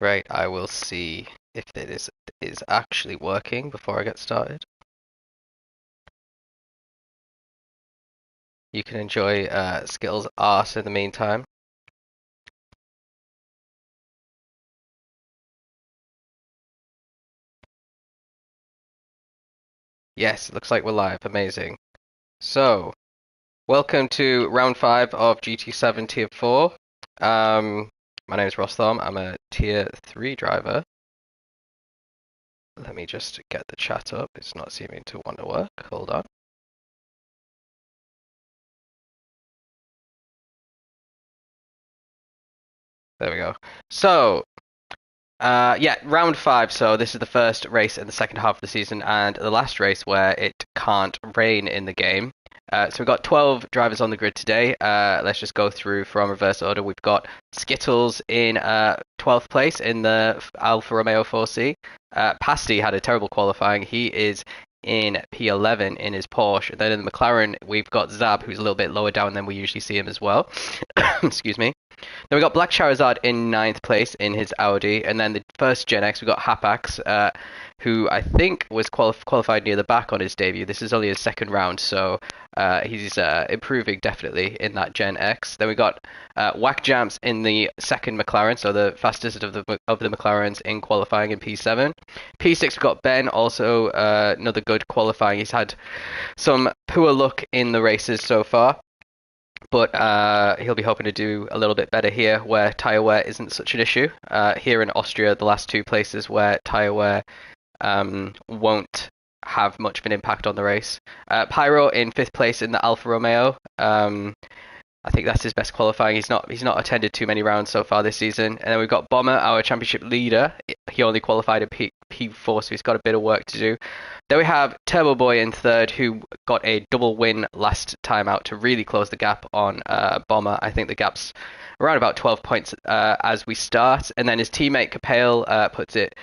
Right, I will see if it is actually working before I get started. You can enjoy Skittles art in the meantime. Yes, it looks like we're live. Amazing. So, welcome to round 5 of GT7 Tier 4. My name is Ross Thom. I'm a Tier 3 driver. Let me just get the chat up. It's not seeming to want to work. Hold on. There we go. So, yeah, round 5. So this is the first race in the second half of the season and the last race where it can't rain in the game. So we've got 12 drivers on the grid today. Let's just go through from reverse order. We've got Skittles in 12th place in the Alfa Romeo 4C. Pasty had a terrible qualifying. He is in P11 in his Porsche. Then in the McLaren, we've got Zab, who's a little bit lower down than we usually see him as well. Excuse me. Then we got Black Charizard in 9th place in his Audi, and then the first Gen X we got Hapax, who I think was qualified near the back on his debut. This is only his second round, so he's improving definitely in that Gen X. Then we got Whack Jamps in the second McLaren, so the fastest of the McLarens in qualifying in P7. P6 we got Ben, also another good qualifying. He's had some poor luck in the races so far, but he'll be hoping to do a little bit better here where tyre wear isn't such an issue. Here in Austria, the last two places where tyre wear won't have much of an impact on the race. Pyro in 5th place in the Alfa Romeo. I think that's his best qualifying. He's not attended too many rounds so far this season. And then we've got Bomber, our championship leader. He only qualified in P4, so he's got a bit of work to do. Then we have Turbo Boy in 3rd, who got a double win last time out to really close the gap on Bomber. I think the gap's around about 12 points as we start. And then his teammate Capale puts it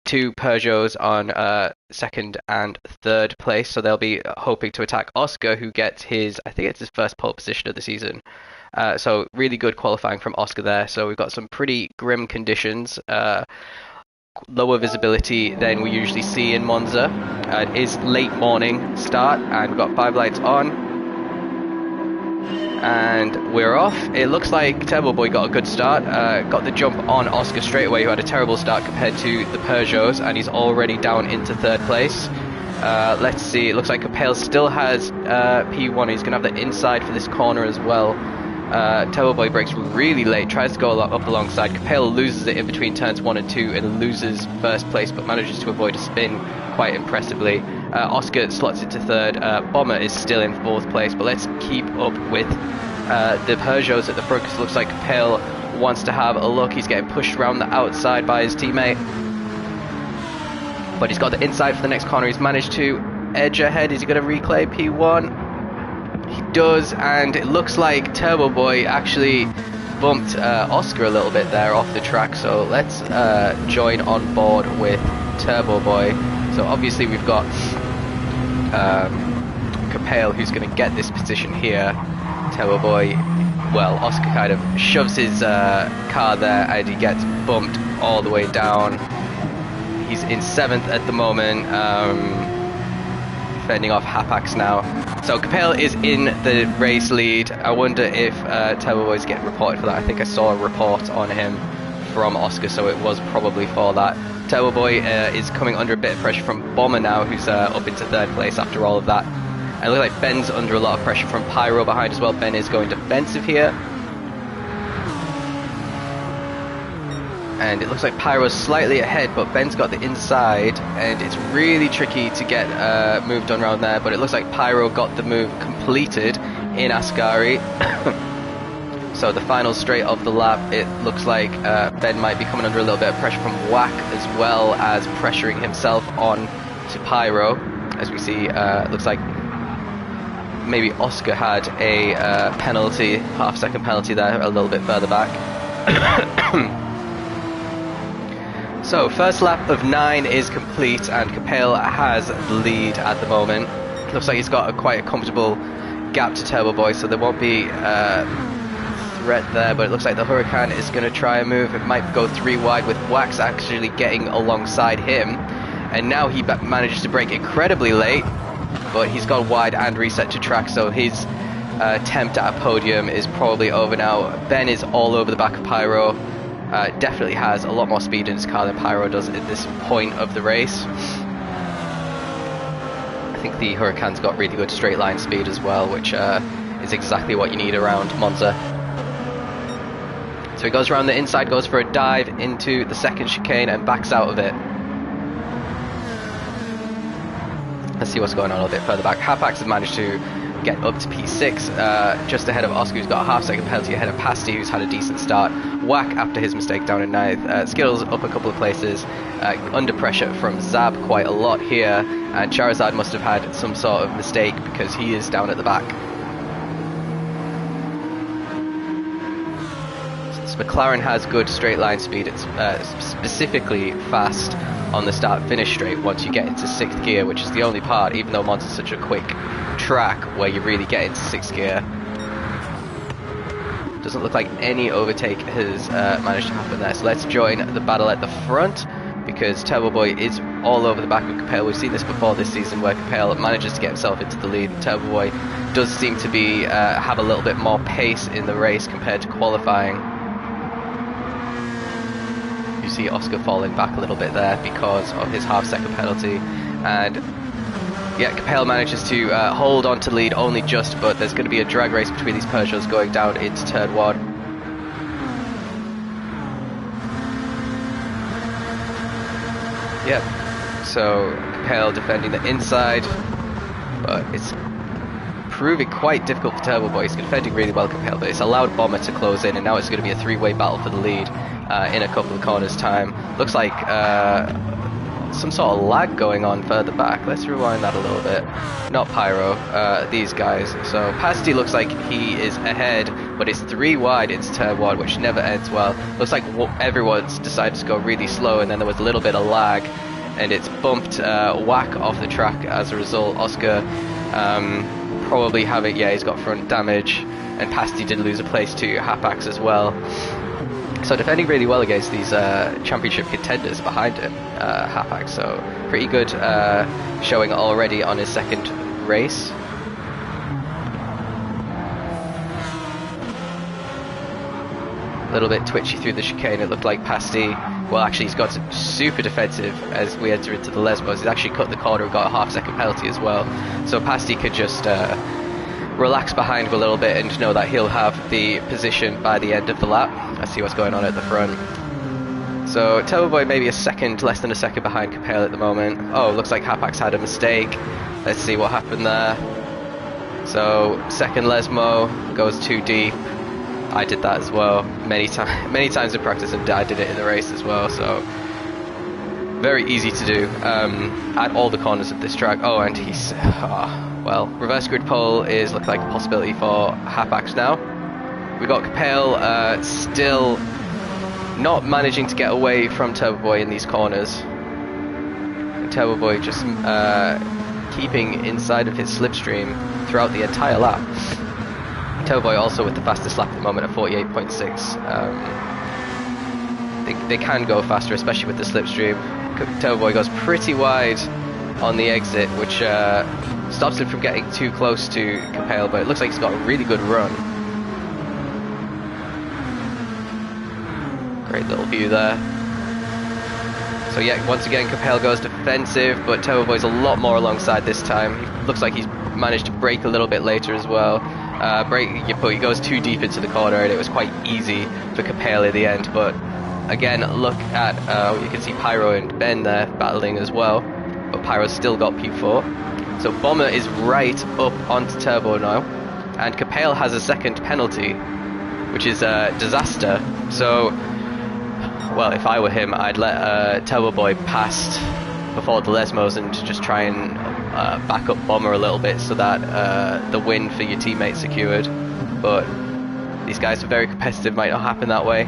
2 Peugeots on 2nd and 3rd place, so they'll be hoping to attack Oscar, who gets I think it's his first pole position of the season. So really good qualifying from Oscar there. So we've got some pretty grim conditions, lower visibility than we usually see in Monza. It is late morning start, and we've got 5 lights on. And we're off. It looks like Turbo Boy got a good start. Got the jump on Oscar straight away, who had a terrible start compared to the Peugeots, and he's already down into 3rd place. Let's see. It looks like Capale still has P1. He's going to have the inside for this corner as well. Turbo Boy brakes really late, tries to go up alongside. Capale loses it in between turns 1 and 2 and loses 1st place, but manages to avoid a spin quite impressively. Oscar slots into 3rd. Bomber is still in 4th place, but let's keep up with the Peugeots at the front, because it looks like Capale wants to have a look. He's getting pushed around the outside by his teammate, but he's got the inside for the next corner. He's managed to edge ahead. Is he going to reclaim P1? He does, and it looks like Turbo Boy actually bumped Oscar a little bit there off the track, so let's join on board with Turbo Boy. So obviously we've got Capale, who's going to get this position here. Turbo Boy, well, Oscar kind of shoves his car there, and he gets bumped all the way down. He's in 7th at the moment, fending off Hapax now. So Capale is in the race lead. I wonder if Turbo Boy's getting reported for that. I think I saw a report on him from Oscar, so it was probably for that. Turbo Boy is coming under a bit of pressure from Bomber now, who's up into 3rd place after all of that. And it looks like Ben's under a lot of pressure from Pyro behind as well. Ben is going defensive here. And it looks like Pyro's slightly ahead, but Ben's got the inside, and it's really tricky to get moved on around there, but it looks like Pyro got the move completed in Ascari. So the final straight of the lap, it looks like Ben might be coming under a little bit of pressure from Whack, as well as pressuring himself on to Pyro. As we see, it looks like maybe Oscar had a penalty, half-second penalty there, a little bit further back. So first lap of 9 is complete, and Capale has the lead at the moment. Looks like he's got quite a comfortable gap to Turbo Boy, so there won't be threat there, but it looks like the Huracan is going to try a move. It might go 3 wide with Wax actually getting alongside him. And now he manages to brake incredibly late, but he's gone wide and reset to track, so his attempt at a podium is probably over now. Ben is all over the back of Pyro. Definitely has a lot more speed in his car than Pyro does at this point of the race. I think the Huracan's got really good straight line speed as well, which is exactly what you need around Monza. So he goes around the inside, goes for a dive into the second chicane and backs out of it. Let's see what's going on a bit further back. Hapax has managed to get up to P6, just ahead of Oscar, who's got a half-second penalty ahead of Pasty, who's had a decent start. Whack after his mistake down in 9th. Skittles up a couple of places, under pressure from Zab quite a lot here, and Charizard must have had some sort of mistake because he is down at the back. Since McLaren has good straight line speed, it's specifically fast on the start-finish straight once you get into 6th gear, which is the only part, even though Monza's such a quick track, where you really get into 6th gear. Doesn't look like any overtake has managed to happen there, so let's join the battle at the front, because Turbo Boy is all over the back of Capel. We've seen this before this season, where Capel manages to get himself into the lead, and Turbo Boy does seem to be have a little bit more pace in the race compared to qualifying. You see Oscar falling back a little bit there because of his half-second penalty, and yeah, Capel manages to hold on to lead only just, but there's going to be a drag race between these Peugeots going down into turn 1. Yep, so Capel defending the inside, but it's proving quite difficult for Turbo Boy. He's defending really well, Capel, but it's allowed Bomber to close in, and now it's going to be a 3-way battle for the lead in a couple of corners' time. Looks like some sort of lag going on further back. Let's rewind that a little bit. Not Pyro, these guys. So Pasty looks like he is ahead, but it's 3 wide into turn 1, which never ends well. Looks like everyone's decided to go really slow, and then there was a little bit of lag, and it's bumped Whack off the track as a result. Oscar probably having, yeah, he's got front damage, and Pasty did lose a place to Hapax as well. So defending really well against these championship contenders behind him, Hapax. So pretty good showing already on his second race. A little bit twitchy through the chicane. It looked like Pasty, well, actually he's got super defensive as we enter into the Lesbos. He's actually cut the corner and got a half-second penalty as well. So Pasty could just relax behind him a little bit and know that he'll have the position by the end of the lap. Let's see what's going on at the front. So Turbo Boy maybe less than a second behind Capel at the moment. Oh, looks like Hapax had a mistake. Let's see what happened there. So second Lesmo goes too deep. I did that as well many times in practice, and I did it in the race as well. So very easy to do at all the corners of this track. Oh, and he's well, reverse grid pole looks like a possibility for Hapax now. We got Capel still not managing to get away from Turbo Boy in these corners. And Turbo Boy just keeping inside of his slipstream throughout the entire lap. Turbo Boy also with the fastest lap at the moment at 48.6. They can go faster, especially with the slipstream. Turbo Boy goes pretty wide on the exit, which stops him from getting too close to Capel, but it looks like he's got a really good run. Great little view there. So yeah, once again Capel goes defensive, but Turbo Boy's a lot more alongside this time. He looks like he's managed to brake a little bit later as well. But he goes too deep into the corner, and it was quite easy for Capel in the end. But again, look at, you can see Pyro and Ben there battling as well, but Pyro's still got P4. So Bomber is right up onto Turbo now, and Capel has a second penalty, which is a disaster. So, well, if I were him, I'd let Turbo Boy past before the Lesmos and just try and back up Bomber a little bit so that the win for your teammate's secured. But these guys are very competitive, might not happen that way.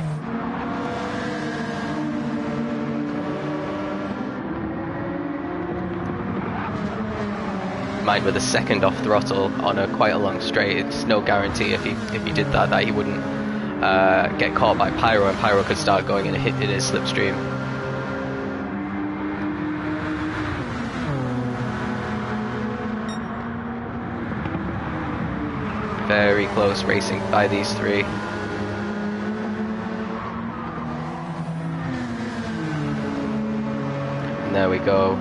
Mind with a second off throttle on quite a long straight, it's no guarantee if he did that he wouldn't get caught by Pyro, and Pyro could start going in his slipstream. Very close racing by these three. And there we go.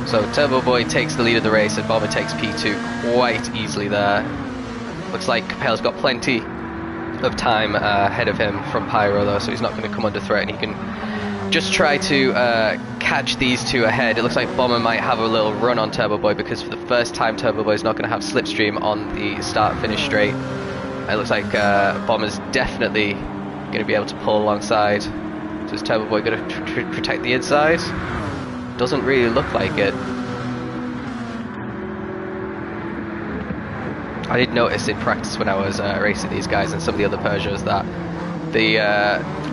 So Turbo Boy takes the lead of the race and Bomber takes P2 quite easily there. Looks like Capel's got plenty of time ahead of him from Pyro though, so he's not going to come under threat, and he can just try to catch these two ahead. It looks like Bomber might have a little run on Turbo Boy, because for the first time Turbo Boy is not going to have slipstream on the start-finish straight. It looks like Bomber's definitely going to be able to pull alongside. So is Turbo Boy going to protect the inside? Doesn't really look like it. I did notice in practice when I was racing these guys and some of the other Peugeots that the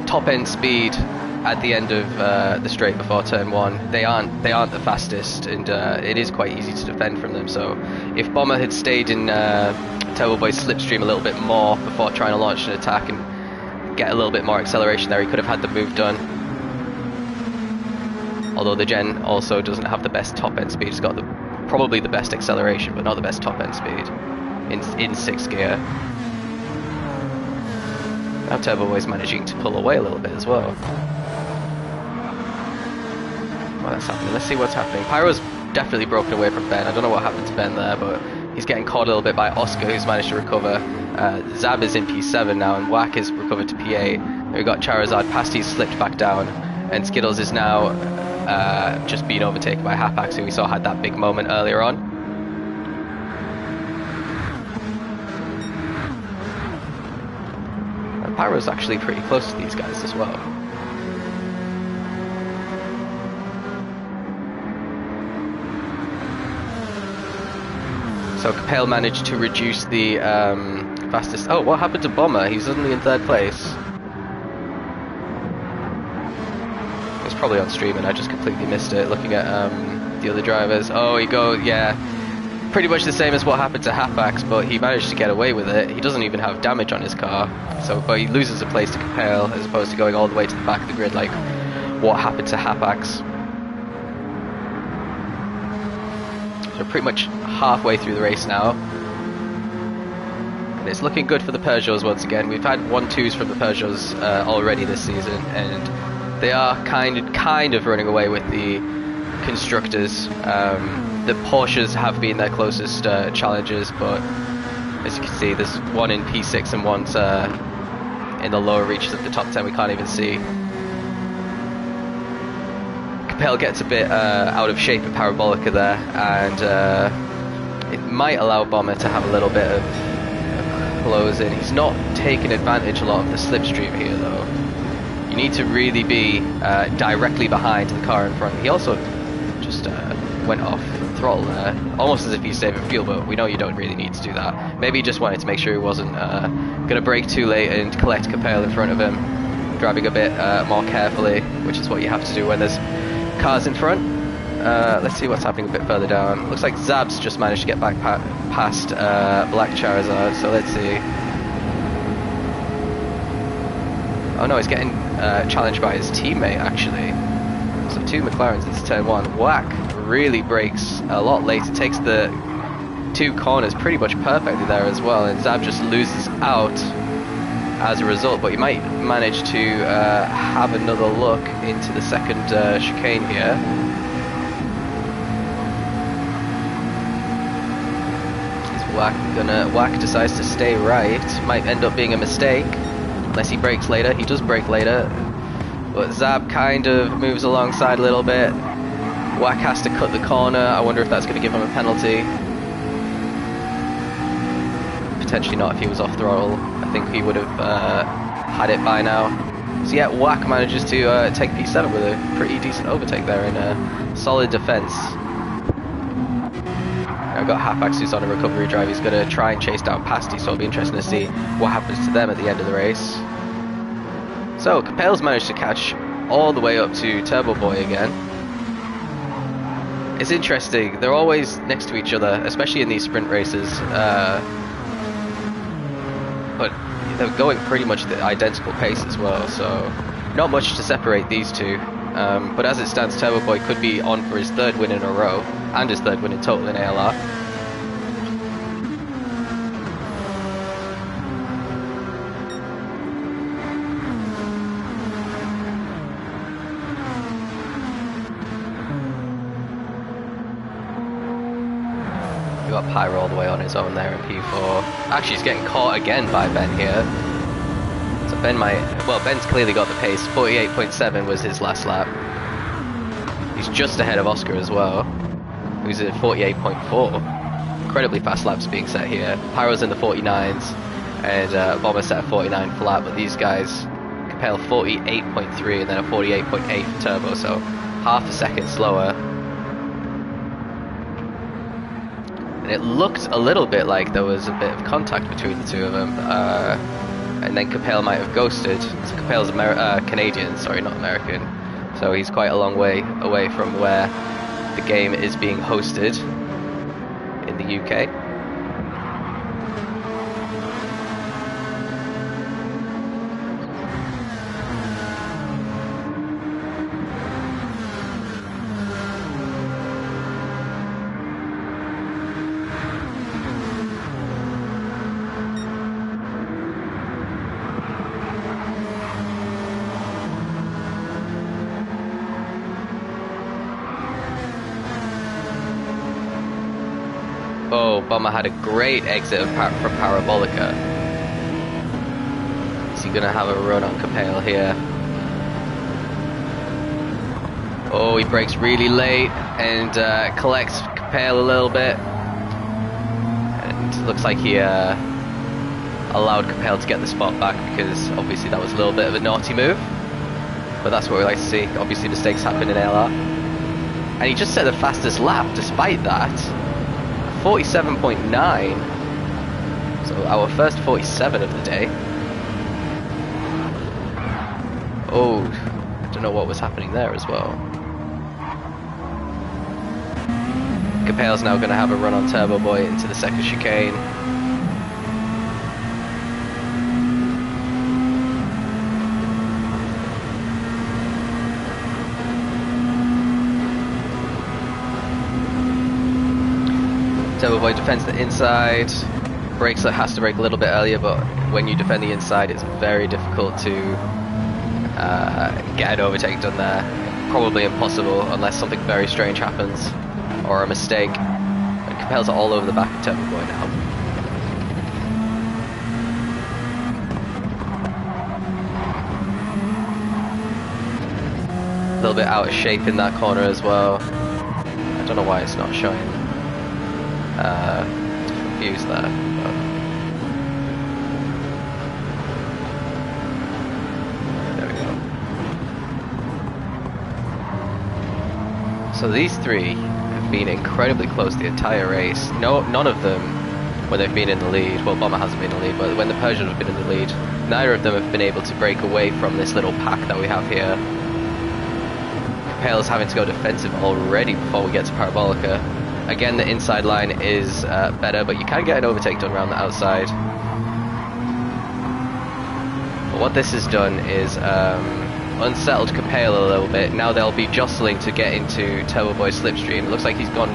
top end speed at the end of the straight before turn 1, they aren't the fastest, and it is quite easy to defend from them. So if Bomber had stayed in Turbo Boy's slipstream a little bit more before trying to launch an attack and get a little bit more acceleration there, he could have had the move done. Although the Gen also doesn't have the best top end speed. It's got probably the best acceleration, but not the best top end speed in 6th gear. Now Turbo Boy's managing to pull away a little bit as well. Well, that's happening. Let's see what's happening. Pyro's definitely broken away from Ben. I don't know what happened to Ben there, but he's getting caught a little bit by Oscar, who's managed to recover. Zab is in P7 now, and Whack is recovered to P8. We've got Charizard. Pasty's slipped back down, and Skittles is now just being overtaken by Hapax, who we saw had that big moment earlier on. And Pyro's actually pretty close to these guys as well. So Capel managed to reduce the fastest... Oh, what happened to Bomber? He's suddenly in 3rd place. It's probably on stream and I just completely missed it looking at the other drivers. Oh, yeah, pretty much the same as what happened to Hapax, but he managed to get away with it. He doesn't even have damage on his car, but he loses a place to Capel as opposed to going all the way to the back of the grid like what happened to Hapax. So pretty much halfway through the race now, and it's looking good for the Peugeots once again. We've had 1-2s from the Peugeots already this season, and they are kind of running away with the constructors. The Porsches have been their closest challengers, but as you can see, there's one in P6 and one's in the lower reaches of the top 10 we can't even see. Capel gets a bit out of shape at Parabolica there, and it might allow Bomber to have a little bit of close in. He's not taking advantage a lot of the slipstream here though. You need to really be directly behind the car in front. He also just went off throttle there, almost as if he's saving fuel, but we know you don't really need to do that. Maybe he just wanted to make sure he wasn't going to brake too late and collect Capel in front of him, driving a bit more carefully, which is what you have to do when there's cars in front. Let's see what's happening a bit further down. Looks like Zab's just managed to get back past Black Charizard, so let's see. Oh no, he's getting challenged by his teammate actually. So 2 McLarens into turn 1. Whack really brakes a lot later, takes the 2 corners pretty much perfectly there as well, and Zab just loses out as a result, but he might manage to have another look into the second chicane here. Whack decides to stay right. Might end up being a mistake unless he brakes later. He does brake later, but Zab kind of moves alongside a little bit. Whack has to cut the corner. I wonder if that's going to give him a penalty. Potentially not if he was off throttle. I think he would have had it by now. So yeah, Whack manages to take P7 with a pretty decent overtake there in a solid defense. I've got Hapax who's on a recovery drive. He's going to try and chase down Pasty, so it'll be interesting to see what happens to them at the end of the race. So Capel's managed to catch all the way up to Turbo Boy again. It's interesting, they're always next to each other, especially in these sprint races. but they're going pretty much the identical pace as well, so not much to separate these two. But as it stands, Turbo Boy could be on for his 3rd win in a row, and his 3rd win in total in ALR. We got Pyro all the way on his own there in P4. Actually, he's getting caught again by Ben here. So Ben might... Well, Ben's clearly got the pace. 48.7 was his last lap. He's just ahead of Oscar as well, who's at 48.4. Incredibly fast laps being set here. Pyro's in the 49s, and Bomber set a 49 flat, but these guys compare 48.3 and then a 48.8 for Turbo, so half a second slower. And it looked a little bit like there was a bit of contact between the two of them. And then Capel might have ghosted. So Capel's Canadian, sorry, not American. So he's quite a long way away from where the game is being hosted in the UK. Oh, Bomber had a great exit from Parabolica. Is he going to have a run on Capel here? Oh, he brakes really late and collects Capel a little bit. And looks like he allowed Capel to get the spot back, because obviously that was a little bit of a naughty move. But that's what we like to see. Obviously mistakes happen in ALR. And he just set the fastest lap despite that. 47.9, so our first 47 of the day. Oh, I don't know what was happening there as well. Capel's now going to have a run on Turbo Boy into the second chicane. Turbo Boy defends the inside, has to brake a little bit earlier, but when you defend the inside it's very difficult to get an overtake done there. Probably impossible unless something very strange happens or a mistake. And Capel's all over the back of Turbo Boy now. A little bit out of shape in that corner as well. I don't know why it's not showing. Different views there. But there we go. So these three have been incredibly close the entire race. None of them, when they've been in the lead, well, Bomber hasn't been in the lead, but when the Persian have been in the lead, neither of them have been able to break away from this little pack that we have here. Capel's having to go defensive already before we get to Parabolica. Again, the inside line is better, but you can get an overtake done around the outside. But what this has done is unsettled Capel a little bit. Now they'll be jostling to get into Turbo Boy's slipstream. It looks like he's gone,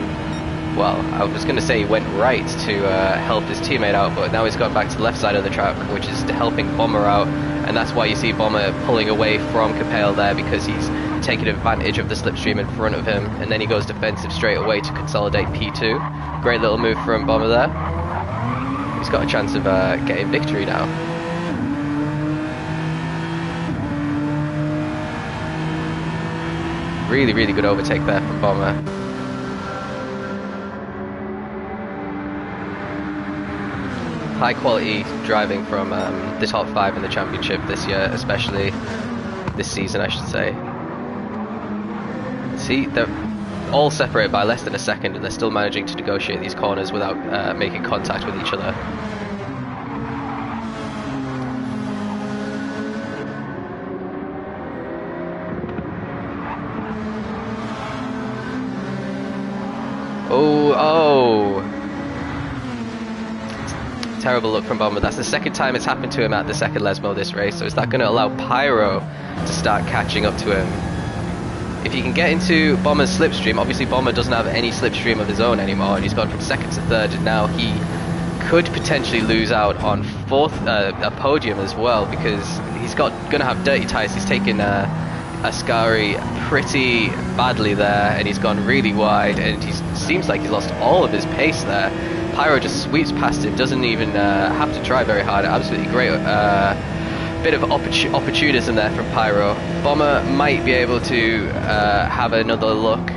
well, I was going to say he went right to help his teammate out, but now he's gone back to the left side of the track, which is helping Bomber out. And that's why you see Bomber pulling away from Capel there, because he's taking advantage of the slipstream in front of him, and then he goes defensive straight away to consolidate P2. Great little move from Bomber there. He's got a chance of getting victory now. Really, really good overtake there from Bomber. High quality driving from the top 5 in the championship this year, especially this season I should say. See, they're all separated by less than a second and they're still managing to negotiate these corners without making contact with each other. Terrible look from Bomber. That's the second time it's happened to him at the second Lesmo this race. So is that going to allow Pyro to start catching up to him? If you can get into Bomber's slipstream, obviously Bomber doesn't have any slipstream of his own anymore, and he's gone from second to third, and now he could potentially lose out on a podium as well, because he's going to have dirty tyres. He's taken Ascari pretty badly there, and he's gone really wide, and he seems like he's lost all of his pace there. Pyro just sweeps past him, doesn't even have to try very hard. Absolutely great bit of opportunism there from Pyro. Bomber might be able to have another look.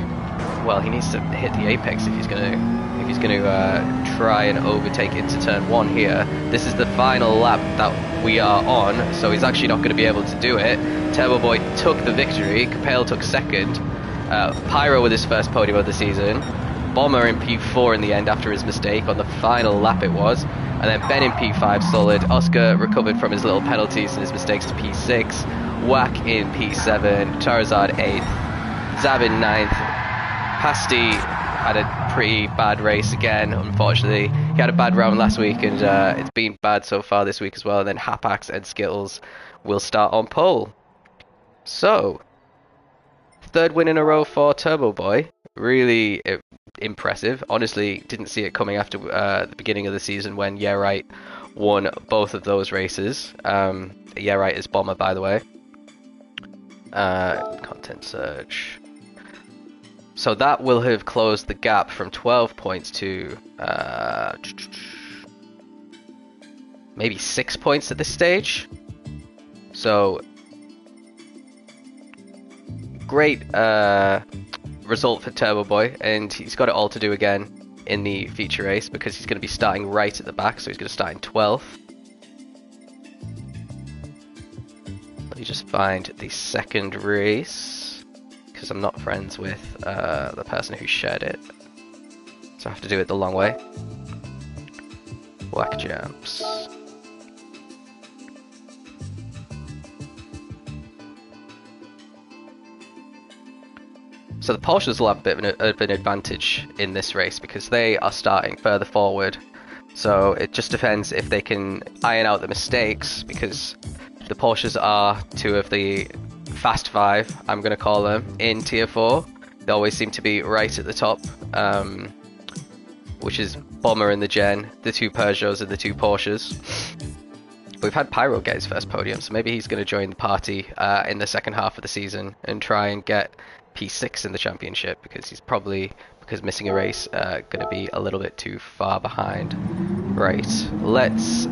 Well, he needs to hit the apex if he's going to try and overtake into turn 1 here. This is the final lap that we are on, so he's actually not going to be able to do it. Turbo Boy took the victory. Capel took second. Pyro with his first podium of the season. Bomber in P4 in the end after his mistake on the final lap it was. And then Ben in P5 solid. Oscar recovered from his little penalties and his mistakes to P6. Whack in P7. Charizard 8th. Zab in 9th. Pasty had a pretty bad race again, unfortunately. He had a bad round last week, and it's been bad so far this week as well. And then Hapax and Skittles will start on pole. So, third win in a row for Turbo Boy. Really impressive. Honestly, didn't see it coming after the beginning of the season when Yeah Right won both of those races. Yeah Right is Bomber, by the way. Content search. So that will have closed the gap from 12 points to maybe 6 points at this stage. So great result for Turbo Boy, and he's got it all to do again in the feature race because he's going to be starting right at the back, so he's going to start in 12th. Let me just find the second race, because I'm not friends with the person who shared it, so I have to do it the long way. Whack jumps. So the Porsches will have a bit of an advantage in this race because they are starting further forward. So it just depends if they can iron out the mistakes, because the Porsches are two of the fast five, I'm going to call them, in Tier 4. They always seem to be right at the top, which is Bomber and the Gen, the two Peugeots and the two Porsches. We've had Pyro get his first podium, so maybe he's going to join the party in the second half of the season and try and get P6 in the championship, because he's probably, because missing a race, going to be a little bit too far behind. Right, let's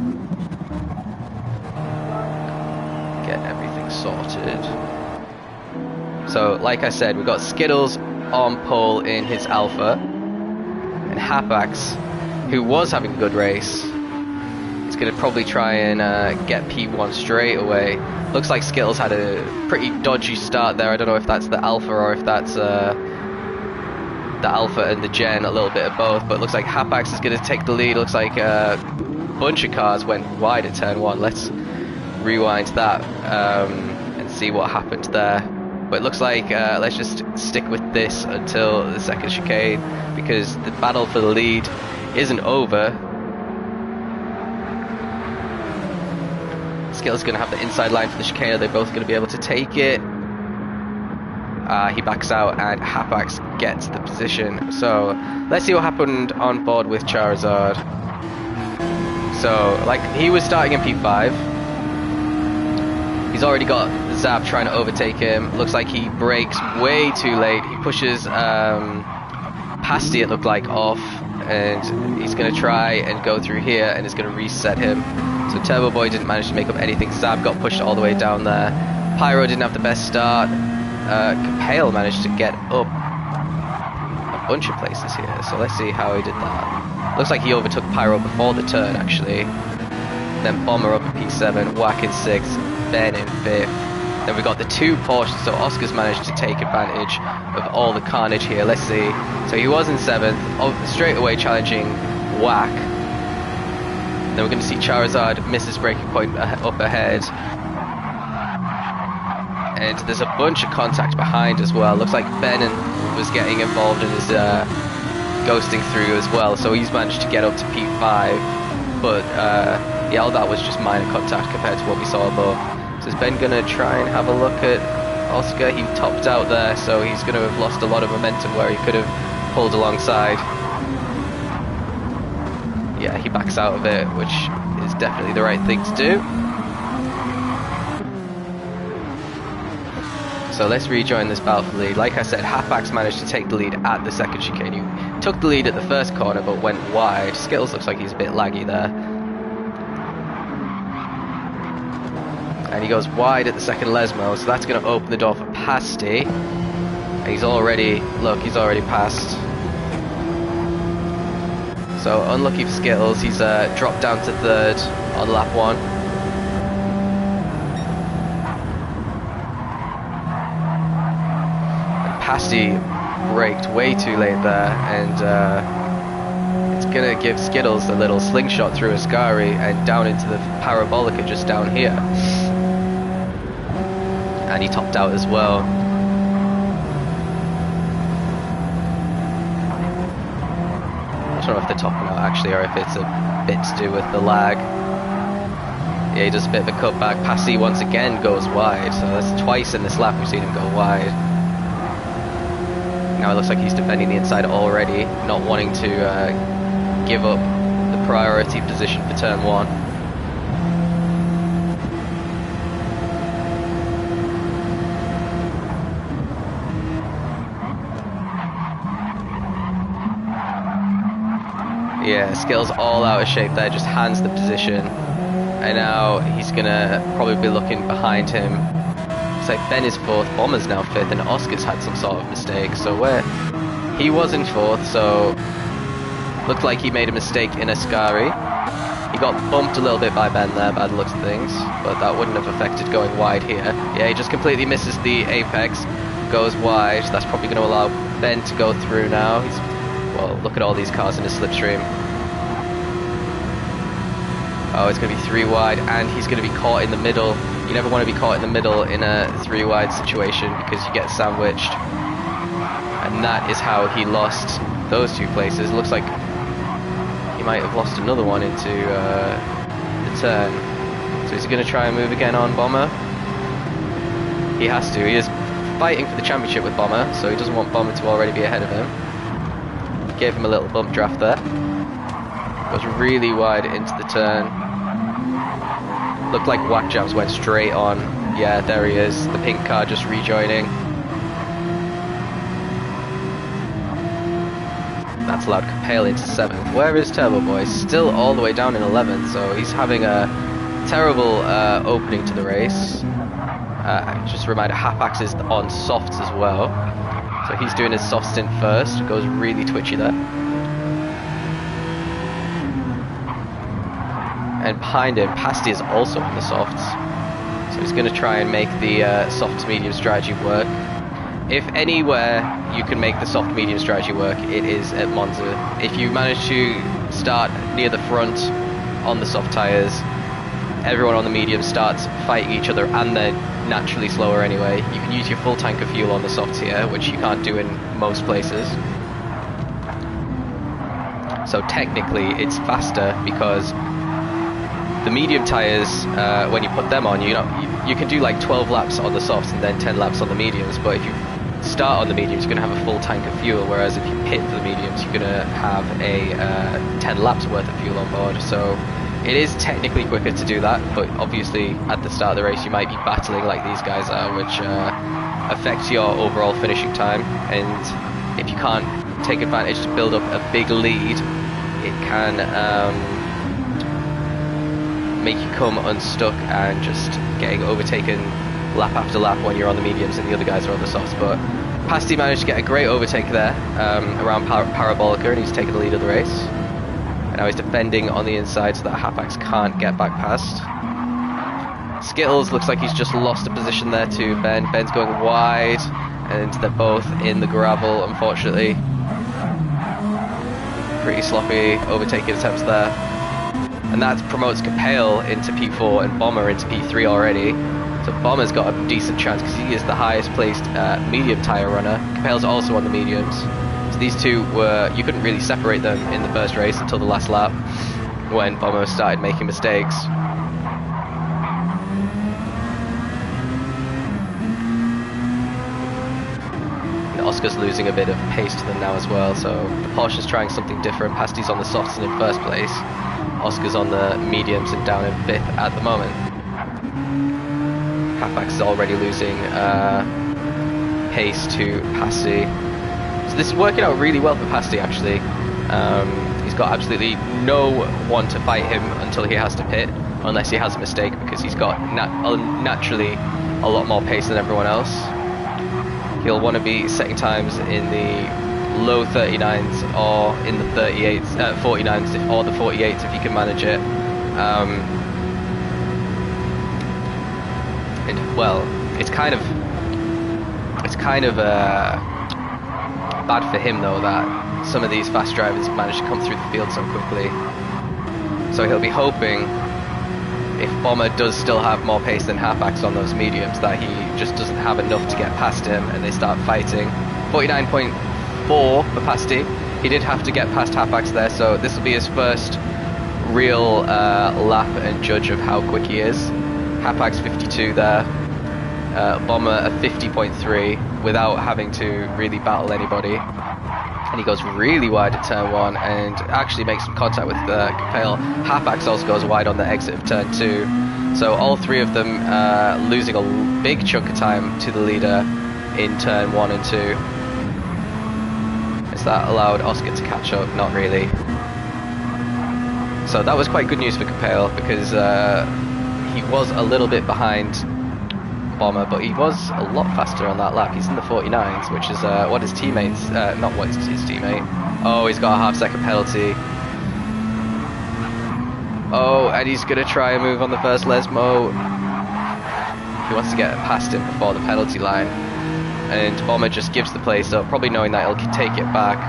get everything sorted. So, like I said, we've got Skittles on pole in his Alpha, and Hapax, who was having a good race, is going to probably try and get P1 straight away. Looks like Skittles had a pretty dodgy start there. I don't know if that's the Alpha or if that's the Alpha and the Gen, a little bit of both, but it looks like Hapax is going to take the lead. Looks like a bunch of cars went wide at turn 1. Let's rewind that and see what happened there. But it looks like let's just stick with this until the second chicane, because the battle for the lead isn't over. Skittles going to have the inside line for the chicane. They're both going to be able to take it. He backs out and Hapax gets the position. So let's see what happened on board with Charizard. So, like, he was starting in P5. He's already got Zap trying to overtake him. Looks like he brakes way too late. He pushes Pasty, it looked like, off, and he's going to try and go through here, and it's going to reset him. So Turbo Boy didn't manage to make up anything. Zab got pushed all the way down there. Pyro didn't have the best start. Capel managed to get up a bunch of places here, so let's see how he did that. Looks like he overtook Pyro before the turn, actually. Then Bomber up at P7, Whack in 6th, Ben in 5th. Then we got the two Porsches, so Oscar's managed to take advantage of all the carnage here. Let's see. So he was in 7th, straight away challenging Whack. Then we're going to see Charizard miss his braking point up ahead. And there's a bunch of contact behind as well. Looks like Ben was getting involved in his ghosting through as well, so he's managed to get up to P5. but yeah, all that was just minor contact compared to what we saw above. So is Ben gonna try and have a look at Oscar? He topped out there, so he's gonna have lost a lot of momentum where he could have pulled alongside. Yeah, he backs out of it, which is definitely the right thing to do. So let's rejoin this battle for the lead. Like I said, Halfbacks managed to take the lead at the second chicane. He took the lead at the first corner but went wide. Skittles looks like he's a bit laggy there. And he goes wide at the second Lesmo, so that's going to open the door for Pasty. And he's already, look, he's already passed. So unlucky for Skittles, he's dropped down to third on lap 1. Pasty braked way too late there, and it's gonna give Skittles a little slingshot through Ascari and down into the Parabolica just down here. And he topped out as well. I don't know if they're topping out actually, or if it's a bit to do with the lag. Yeah, he does a bit of a cutback. Pasty once again goes wide, so that's twice in this lap we've seen him go wide. Now it looks like he's defending the inside already, not wanting to give up the priority position for turn 1. Yeah, Skittles all out of shape there, just hands the position. And now he's gonna probably be looking behind him. So Ben is 4th, Bomber's now 5th, and Oscar's had some sort of mistake. So he was in 4th, so looked like he made a mistake in Ascari. He got bumped a little bit by Ben there, by the looks of things, but that wouldn't have affected going wide here. Yeah, he just completely misses the apex, goes wide. That's probably going to allow Ben to go through now. Well, look at all these cars in his slipstream. Oh, it's going to be 3 wide, and he's going to be caught in the middle. You never want to be caught in the middle in a 3 wide situation because you get sandwiched. And that is how he lost those 2 places. Looks like he might have lost another one into the turn. So is he going to try and move again on Bomber? He has to. He is fighting for the championship with Bomber, so he doesn't want Bomber to already be ahead of him. Gave him a little bump draft there. Goes really wide into the turn. Looked like Whack Jams went straight on. Yeah, there he is. The pink car just rejoining. That's allowed Capale into 7th. Where is Turbo Boy? Still all the way down in 11th, so he's having a terrible opening to the race. Just a reminder, Halfbacks is on softs as well. So he's doing his soft stint first. Goes really twitchy there. And behind him, Pasty is also on the softs. So he's going to try and make the soft to medium strategy work. If anywhere you can make the soft medium strategy work, it is at Monza. If you manage to start near the front on the soft tyres, everyone on the medium starts fighting each other, and they're naturally slower anyway. You can use your full tank of fuel on the softs here, which you can't do in most places. So technically it's faster because the medium tyres, when you put them on, you can do like 12 laps on the softs and then 10 laps on the mediums, but if you start on the mediums, you're going to have a full tank of fuel, whereas if you pit for the mediums, you're going to have a 10 laps worth of fuel on board. So it is technically quicker to do that, but obviously at the start of the race you might be battling like these guys are, which affects your overall finishing time, and if you can't take advantage to build up a big lead, it can make you come unstuck and just getting overtaken lap after lap when you're on the mediums and the other guys are on the softs. But Pasty managed to get a great overtake there around Parabolica, and he's taken the lead of the race. And now he's defending on the inside so that Halfbacks can't get back past. Skittles looks like he's just lost a position there to Ben. Ben's going wide, and they're both in the gravel, unfortunately. Pretty sloppy overtaking attempts there. And that promotes Capale into P4 and Bomber into P3 already. So Bomber's got a decent chance because he is the highest placed medium tyre runner. Capale's also on the mediums. So these two you couldn't really separate them in the first race until the last lap. when Bomber started making mistakes. And Oscar's losing a bit of pace to them now as well, so the Porsche is trying something different. Pasty's on the softs and in first place. Oscar's on the mediums and down in 5th at the moment. Hapax is already losing pace to Pasty. So this is working out really well for Pasty actually. He's got absolutely no one to fight him until he has to pit, unless he has a mistake, because he's got naturally a lot more pace than everyone else. He'll want to be setting times in the low 39s or in the 38s, 49s or the 48s if you can manage it. And well, it's kind of bad for him though that some of these fast drivers manage to come through the field so quickly. So he'll be hoping, if Bomber does still have more pace than Hapax on those mediums, that he just doesn't have enough to get past him and they start fighting. 49.4 for Pasty. He did have to get past Hapax there, so this will be his first real lap and judge of how quick he is. Hapax 52 there. Bomber a 50.3 without having to really battle anybody. And he goes really wide at turn 1 and actually makes some contact with Capel. Hapax also goes wide on the exit of turn 2. So all three of them losing a big chunk of time to the leader in turn 1 and 2. Is that allowed Oscar to catch up? Not really. So that was quite good news for Capel, because he was a little bit behind Bomber, but he was a lot faster on that lap. He's in the 49s, which is what his teammates, not what his teammate. Oh, he's got a half-second penalty. Oh, and he's going to try and move on the first Lesmo. He wants to get past him before the penalty line. And Bomber just gives the place up, probably knowing that he'll take it back.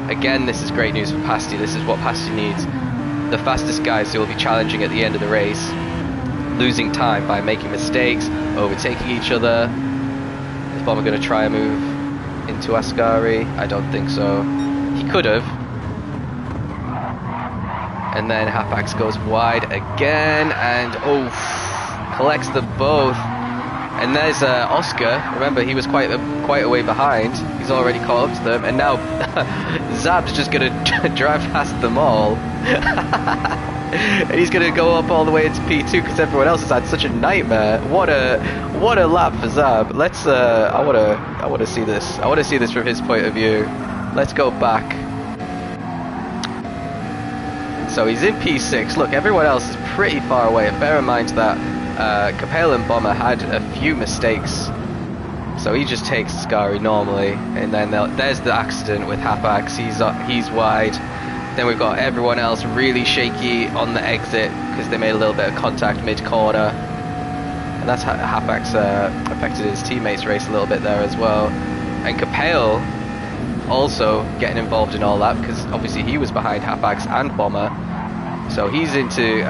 Again, this is great news for Pasty. This is what Pasty needs. The fastest guys who will be challenging at the end of the race, losing time by making mistakes, overtaking each other. Is Bomber going to try and move into Ascari? I don't think so. He could have. And then Hapax goes wide again and collects them both. And there's Oscar. Remember, he was quite a way behind. He's already caught up to them, and now Zab's just going to drive past them all. And he's going to go up all the way into P2 because everyone else has had such a nightmare. What a lap for Zab. Let's I want to see this. I want to see this from his point of view. Let's go back. So he's in P6. Look, everyone else is pretty far away. And bear in mind that Capel and Bomber had a few mistakes. So he just takes Scary normally. And then there's the accident with Hapax. He's wide. Then we've got everyone else really shaky on the exit because they made a little bit of contact mid-corner. And that's how Hapax affected his teammates' race a little bit there as well. And Capel also getting involved in all that because obviously he was behind Hapax and Bomber. So he's into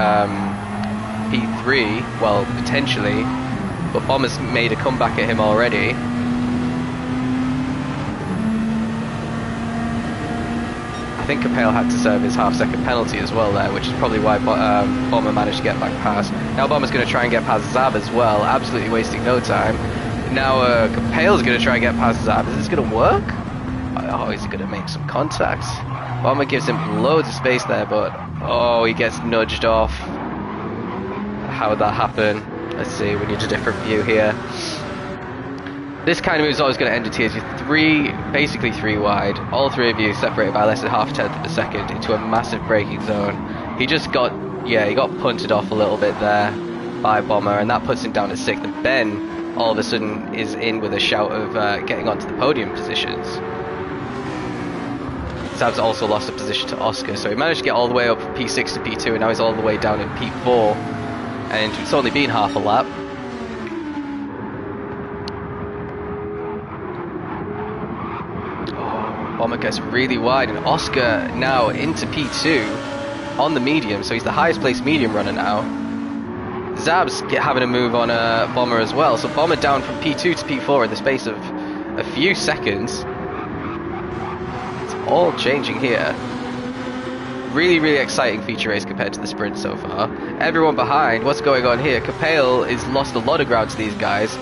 P3, well, potentially. But Bomber's made a comeback at him already. I think Capel had to serve his half-second penalty as well there, which is probably why Bomber managed to get back past. Now Bomber's going to try and get past Zab as well, absolutely wasting no time. Now Capel's going to try and get past Zab. Is this going to work? Oh, is he going to make some contact? Bomber gives him loads of space there, but oh, he gets nudged off. How would that happen? Let's see, we need a different view here. This kind of move is always going to end at tiers. You're basically three wide. All three of you separated by less than half a tenth of a second into a massive braking zone. He just got, he got punted off a little bit there by Bomber, and that puts him down to 6th. And Ben, all of a sudden, is in with a shout of getting onto the podium positions. Zab's also lost a position to Oscar, so he managed to get all the way up from P6 to P2, and now he's all the way down in P4. And it's only been half a lap. Bomber gets really wide, and Oscar now into P2 on the medium, so he's the highest placed medium runner now. Zab's having a move on Bomber as well, so Bomber down from P2 to P4 in the space of a few seconds. It's all changing here. Really, really exciting feature race compared to the sprint so far. Everyone behind, what's going on here? Capel has lost a lot of ground to these guys.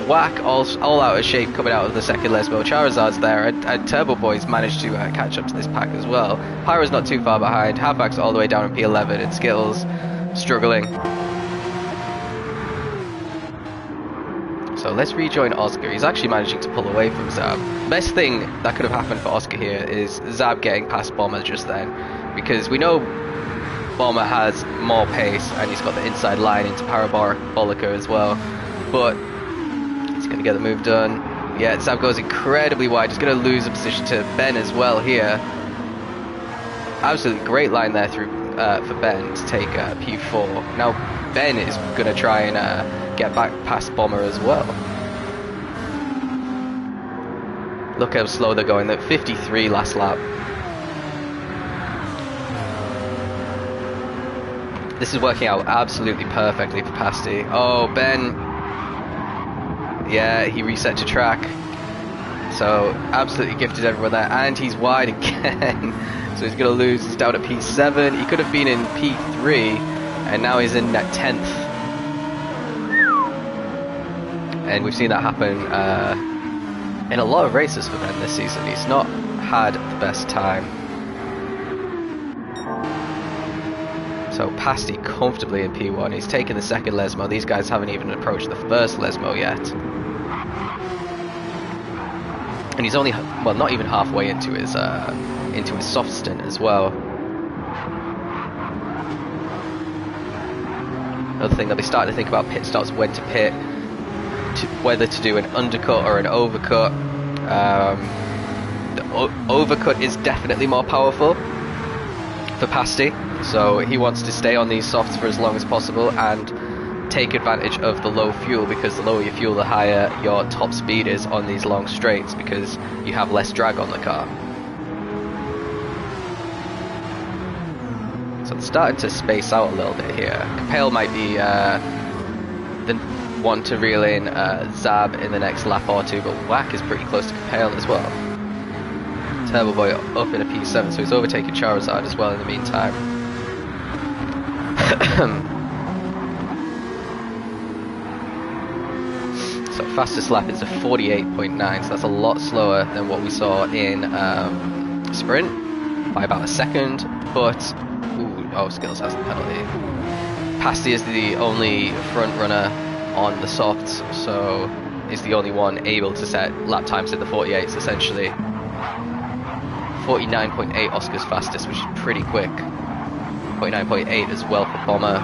Whack all out of shape coming out of the second Lesbo. Charizard's there, and Turbo Boy's managed to catch up to this pack as well. Pyro's not too far behind. Halfback's all the way down in P11, and Skittles struggling. So let's rejoin Oscar. He's actually managing to pull away from Zab. Best thing that could have happened for Oscar here is Zab getting past Bomber just then, because we know Bomber has more pace and he's got the inside line into Parabolica as well, but he's going to get the move done. Yeah, Zab goes incredibly wide. He's going to lose a position to Ben as well here. Absolutely great line there through for Ben to take P4. Now Ben is going to try and get back past Bomber as well. Look how slow they're going. They're 53 last lap. This is working out absolutely perfectly for Pasty. Oh, Ben. Yeah, he reset to track. So absolutely gifted everyone there. And he's wide again. So he's going to lose. He's down at P7. He could have been in P3. And now he's in at 10th. And we've seen that happen in a lot of races for Ben this season. He's not had the best time. So Pasty comfortably in P1. He's taken the second Lesmo. These guys haven't even approached the first Lesmo yet. And he's only, well, not even halfway into his soft stint as well. Another thing, they'll be starting to think about pit stops, when to pit, whether to do an undercut or an overcut. The overcut is definitely more powerful for Pasty, so he wants to stay on these softs for as long as possible and take advantage of the low fuel, because the lower your fuel, the higher your top speed is on these long straights, because you have less drag on the car. So it's starting to space out a little bit here. Capel might be the one to reel in Zab in the next lap or two, but Whack is pretty close to Capel as well. Turbo Boy up in a P7, so he's overtaken Charizard as well in the meantime. So fastest lap is a 48.9, so that's a lot slower than what we saw in sprint by about a second, but oh, Skittles has the penalty. Pasty is the only front runner on the softs, so is the only one able to set lap times in the 48s essentially. 49.8 Oscar's fastest, which is pretty quick. 49.8 as well for Bomber.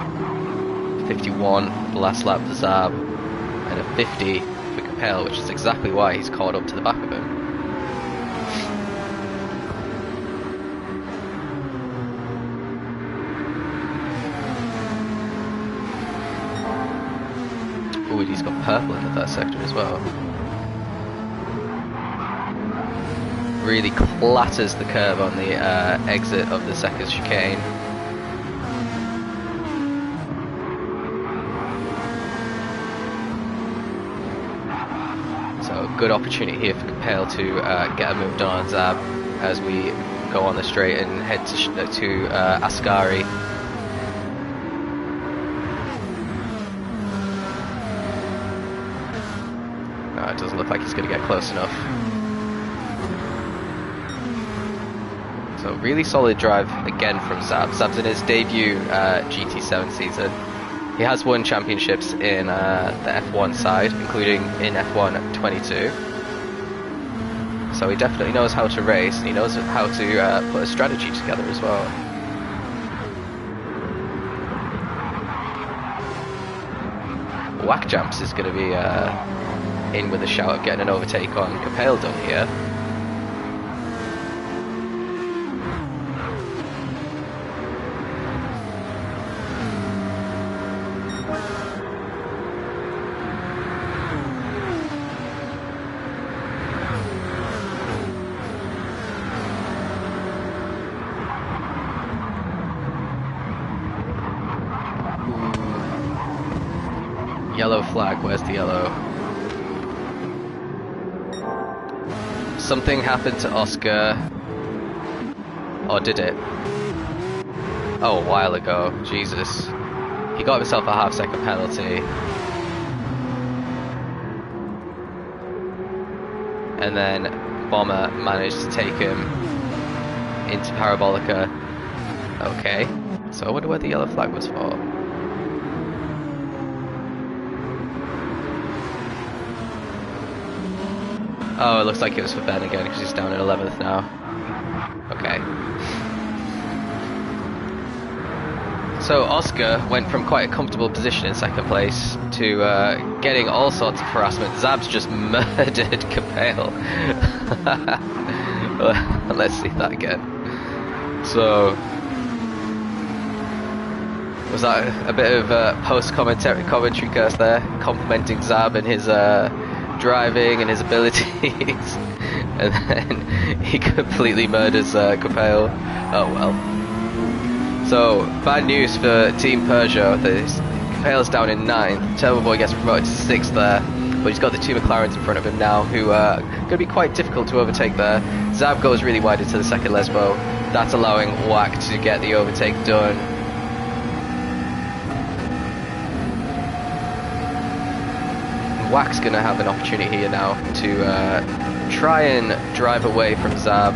51 for the last lap for Zab, and a 50 for Capel, which is exactly why he's caught up to the back of him. Ooh, he's got purple in the first sector as well. Really clatters the curb on the exit of the second chicane. So good opportunity here for Capel to get a move done on Zab as we go on the straight and head to Ascari. No, it doesn't look like he's going to get close enough. So really solid drive again from Zab. Zab's in his debut GT7 season. He has won championships in the F1 side, including in F1 22. So he definitely knows how to race, and he knows how to put a strategy together as well. Whack Jumps is going to be in with a shout of getting an overtake on Capel done here. Yellow flag, where's the yellow? Something happened to Oscar. Or did it? Oh, a while ago. Jesus. He got himself a half-second penalty. And then Bomber managed to take him into Parabolica. Okay. So I wonder what the yellow flag was for. Oh, it looks like it was for Ben again because he's down at 11th now. Okay. So Oscar went from quite a comfortable position in second place to getting all sorts of harassment. Zab's just murdered Capel. Let's see that again. So, was that a bit of post-commentary curse there? Complimenting Zab and his driving and his abilities. And then he completely murders Capel. Oh well. So, bad news for Team Peugeot. Capel's down in 9th. Turbo Boy gets promoted to 6th there. But he's got the two McLarens in front of him now, who are going to be quite difficult to overtake there. Zab goes really wide into the second Lesbo. That's allowing Wack to get the overtake done. Wack's going to have an opportunity here now to try and drive away from Zab.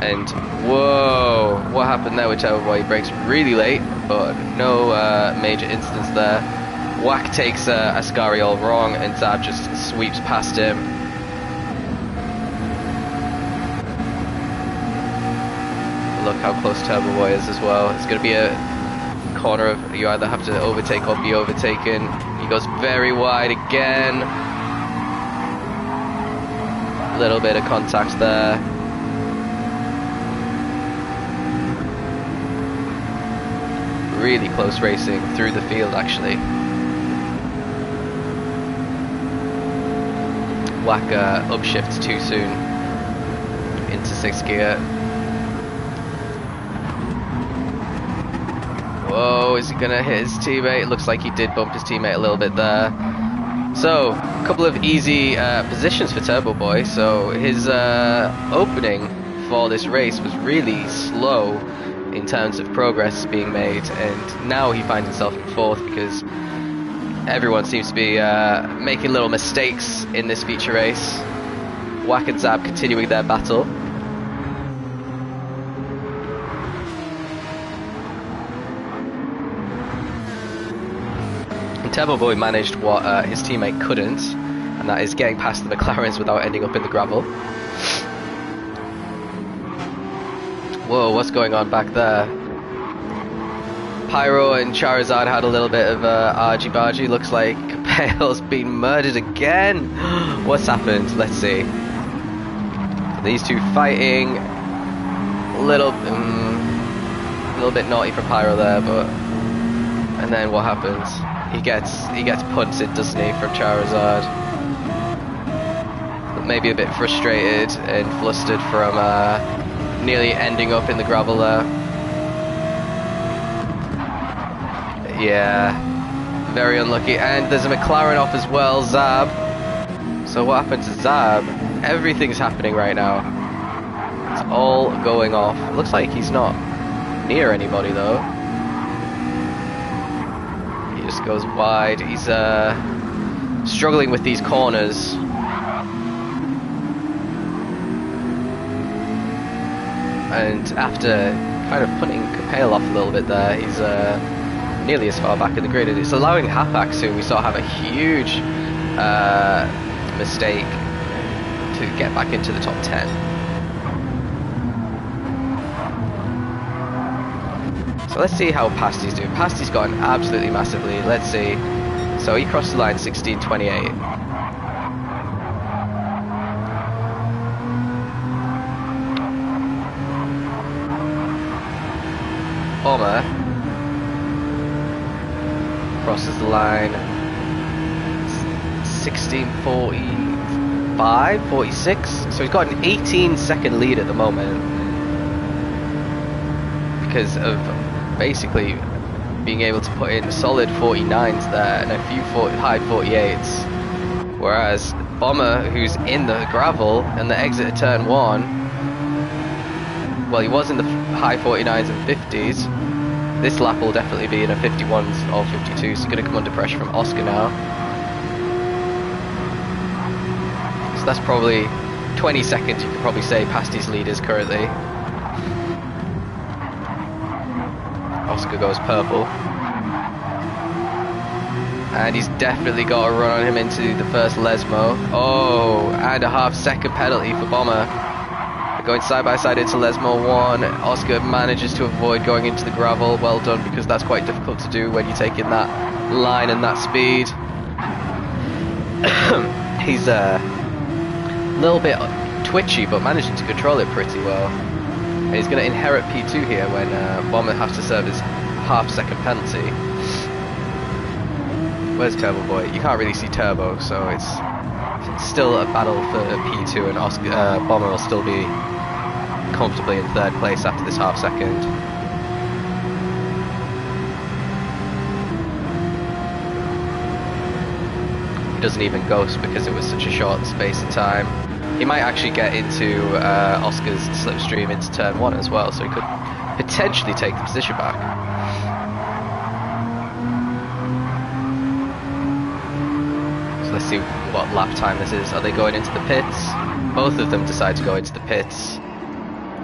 And whoa, what happened there with Turbo Boy? He brakes really late, but no major incidents there. Wack takes Ascari all wrong, and Zab just sweeps past him. Look how close Turbo Boy is as well. It's going to be a corner of you either have to overtake or be overtaken. He goes very wide again. A little bit of contact there. Really close racing through the field actually. Wack upshifts too soon into 6th gear. Whoa, is he gonna hit his teammate? Looks like he did bump his teammate a little bit there. So, a couple of easy positions for Turbo Boy. So his opening for this race was really slow in terms of progress being made, and now he finds himself in 4th because everyone seems to be making little mistakes in this feature race. Wack and Zab continuing their battle. And Turbo Boy managed what his teammate couldn't, and that is getting past the McLarens without ending up in the gravel. Whoa, what's going on back there? Pyro and Charizard had a little bit of argy-bargy. Looks like Capel's been murdered again. What's happened? Let's see. These two fighting. A little bit naughty from Pyro there, but... And then what happens? He gets punted, doesn't he, from Charizard. Maybe a bit frustrated and flustered from... nearly ending up in the gravel there. Yeah, very unlucky. And there's a McLaren off as well, Zab. So what happened to Zab? Everything's happening right now. It's all going off. It looks like he's not near anybody though. He just goes wide. He's struggling with these corners. And after kind of putting Capel off a little bit there, he's nearly as far back in the grid. It's allowing Hapax, who we saw have a huge mistake, to get back into the top 10. So let's see how Pasty's doing. Pasty's gone absolutely massively. Let's see. So he crossed the line 16:28. Bomber crosses the line 16:45, 46. So he's got an 18-second lead at the moment because of basically being able to put in solid 49s there and a few high 48s. Whereas Bomber, who's in the gravel and the exit at turn 1, well, he was in the high 49s and 50s. This lap will definitely be in a 51s or 52s, so going to come under pressure from Oscar now. So that's probably 20 seconds, you could probably say, past his leaders currently. Oscar goes purple. And he's definitely got a run on him into the first Lesmo. Oh, and a half-second penalty for Bomber. They're going side by side into Lesmo 1. Oscar manages to avoid going into the gravel. Well done, because that's quite difficult to do when you're taking that line and that speed. He's a little bit twitchy, but managing to control it pretty well. And he's going to inherit P2 here when Bomber has to serve his half-second penalty. Where's Turbo Boy? You can't really see Turbo, so it's still a battle for P2, and Oscar, Bomber will still be comfortably in third place after this half second. He doesn't even ghost because it was such a short space of time. He might actually get into Oscar's slipstream into turn 1 as well, so he could potentially take the position back. Let's see what lap time this is. Are they going into the pits? Both of them decide to go into the pits.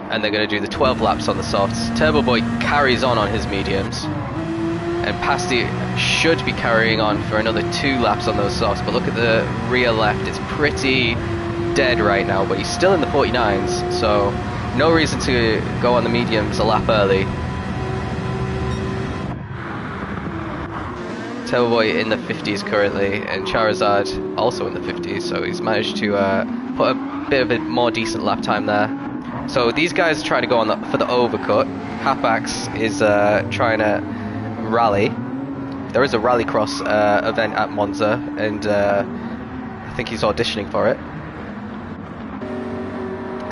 And they're going to do the 12 laps on the softs. Turbo Boy carries on his mediums. And Pasty should be carrying on for another 2 laps on those softs. But look at the rear left. It's pretty dead right now. But he's still in the 49s. So no reason to go on the mediums a lap early. Turbo Boy in the 50s currently, and Charizard also in the 50s, so he's managed to put a bit of a more decent lap time there. So these guys are trying to go on for the overcut. Hapax is trying to rally. There is a rallycross event at Monza, and I think he's auditioning for it.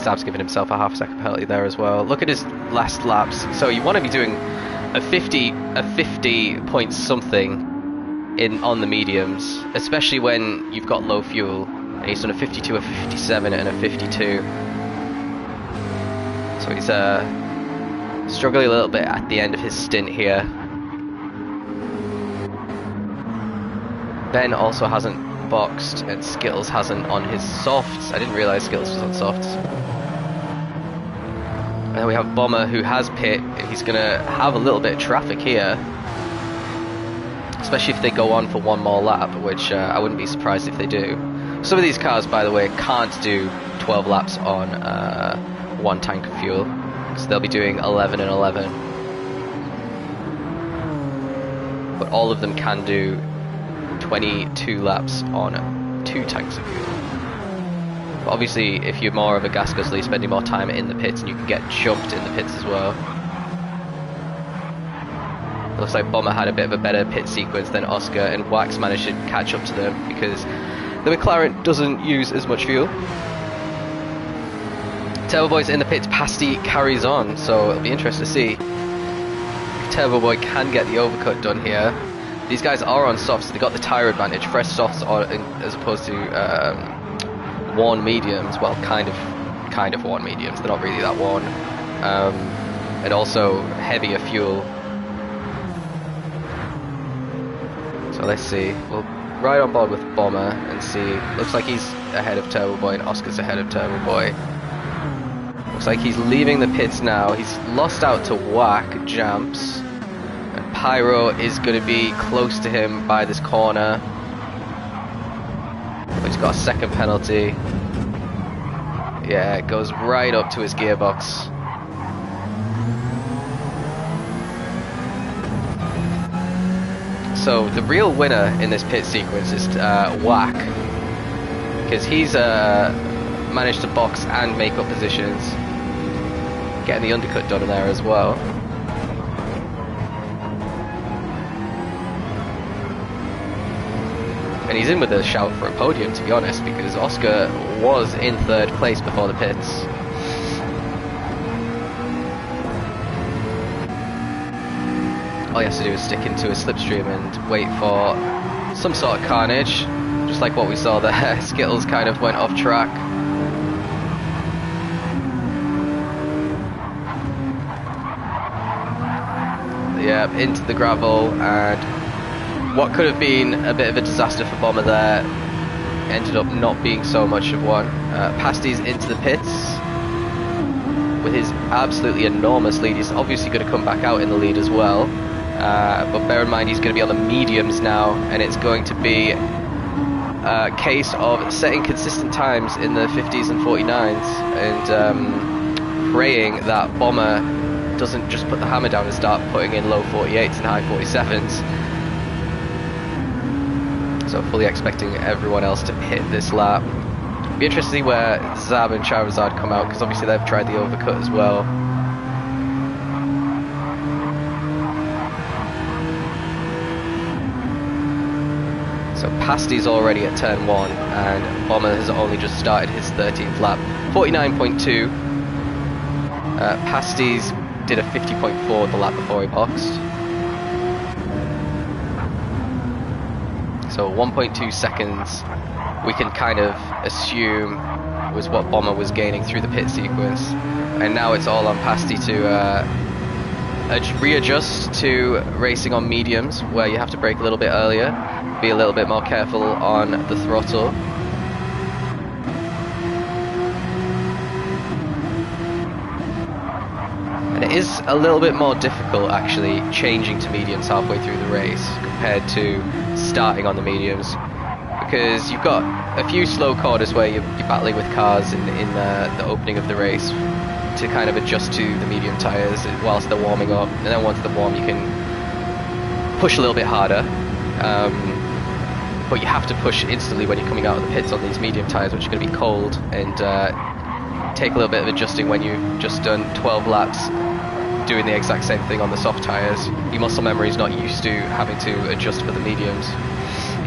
Sam's giving himself a half-second penalty there as well. Look at his last laps. So you want to be doing a 50 point something on the mediums, especially when you've got low fuel. And he's done a 52, a 57, and a 52. So he's struggling a little bit at the end of his stint here. Ben also hasn't boxed, and Skittles hasn't on his softs. I didn't realise Skittles was on softs. And then we have Bomber, who has pit, and he's going to have a little bit of traffic here. Especially if they go on for one more lap, which I wouldn't be surprised if they do. Some of these cars, by the way, can't do 12 laps on 1 tank of fuel. So they'll be doing 11 and 11. But all of them can do 22 laps on 2 tanks of fuel. But obviously, if you're more of a gas guzzler, you're spending more time in the pits, and you can get jumped in the pits as well. Looks like Bomber had a bit of a better pit sequence than Oscar, and Wax managed to catch up to them because the McLaren doesn't use as much fuel. Turbo Boy's in the pits, Pasty carries on, so it'll be interesting to see if Turbo Boy can get the overcut done here. These guys are on softs, so they got the tyre advantage, fresh softs as opposed to worn mediums. Well, kind of worn mediums, they're not really that worn. And also heavier fuel. So let's see, we'll ride on board with Bomber and see. Looks like he's ahead of Turbo Boy, and Oscar's ahead of Turbo Boy. Looks like he's leaving the pits now. He's lost out to Whack, Jamps. And Pyro is going to be close to him by this corner. But he's got a second penalty. Yeah, it goes right up to his gearbox. So the real winner in this pit sequence is Whack, because he's managed to box and make up positions, getting the undercut done there as well. And he's in with a shout for a podium, to be honest, because Oscar was in third place before the pits. All he has to do is stick into a slipstream and wait for some sort of carnage, just like what we saw there. Skittles kind of went off track. Yeah, into the gravel, and what could have been a bit of a disaster for Bomber there ended up not being so much of one. Pasty's into the pits with his absolutely enormous lead. He's obviously going to come back out in the lead as well, but bear in mind he's going to be on the mediums now, and it's going to be a case of setting consistent times in the 50s and 49s and praying that Bomber doesn't just put the hammer down and start putting in low 48s and high 47s. So fully expecting everyone else to hit this lap. Be interested to see where Zab and Charizard come out, because obviously they've tried the overcut as well. So Pasty's already at turn 1, and Bomber has only just started his 13th lap. 49.2. Pasty's did a 50.4 the lap before he boxed. So 1.2 seconds we can kind of assume was what Bomber was gaining through the pit sequence, and now it's all on Pasty to readjust to racing on mediums, where you have to brake a little bit earlier, be a little bit more careful on the throttle. And it is a little bit more difficult actually changing to mediums halfway through the race compared to starting on the mediums, because you've got a few slow corners where you're battling with cars in the opening of the race to kind of adjust to the medium tyres whilst they're warming up, and then once they're warm you can push a little bit harder, but you have to push instantly when you're coming out of the pits on these medium tyres, which are going to be cold, and take a little bit of adjusting when you've just done 12 laps doing the exact same thing on the soft tyres. Your muscle memory is not used to having to adjust for the mediums.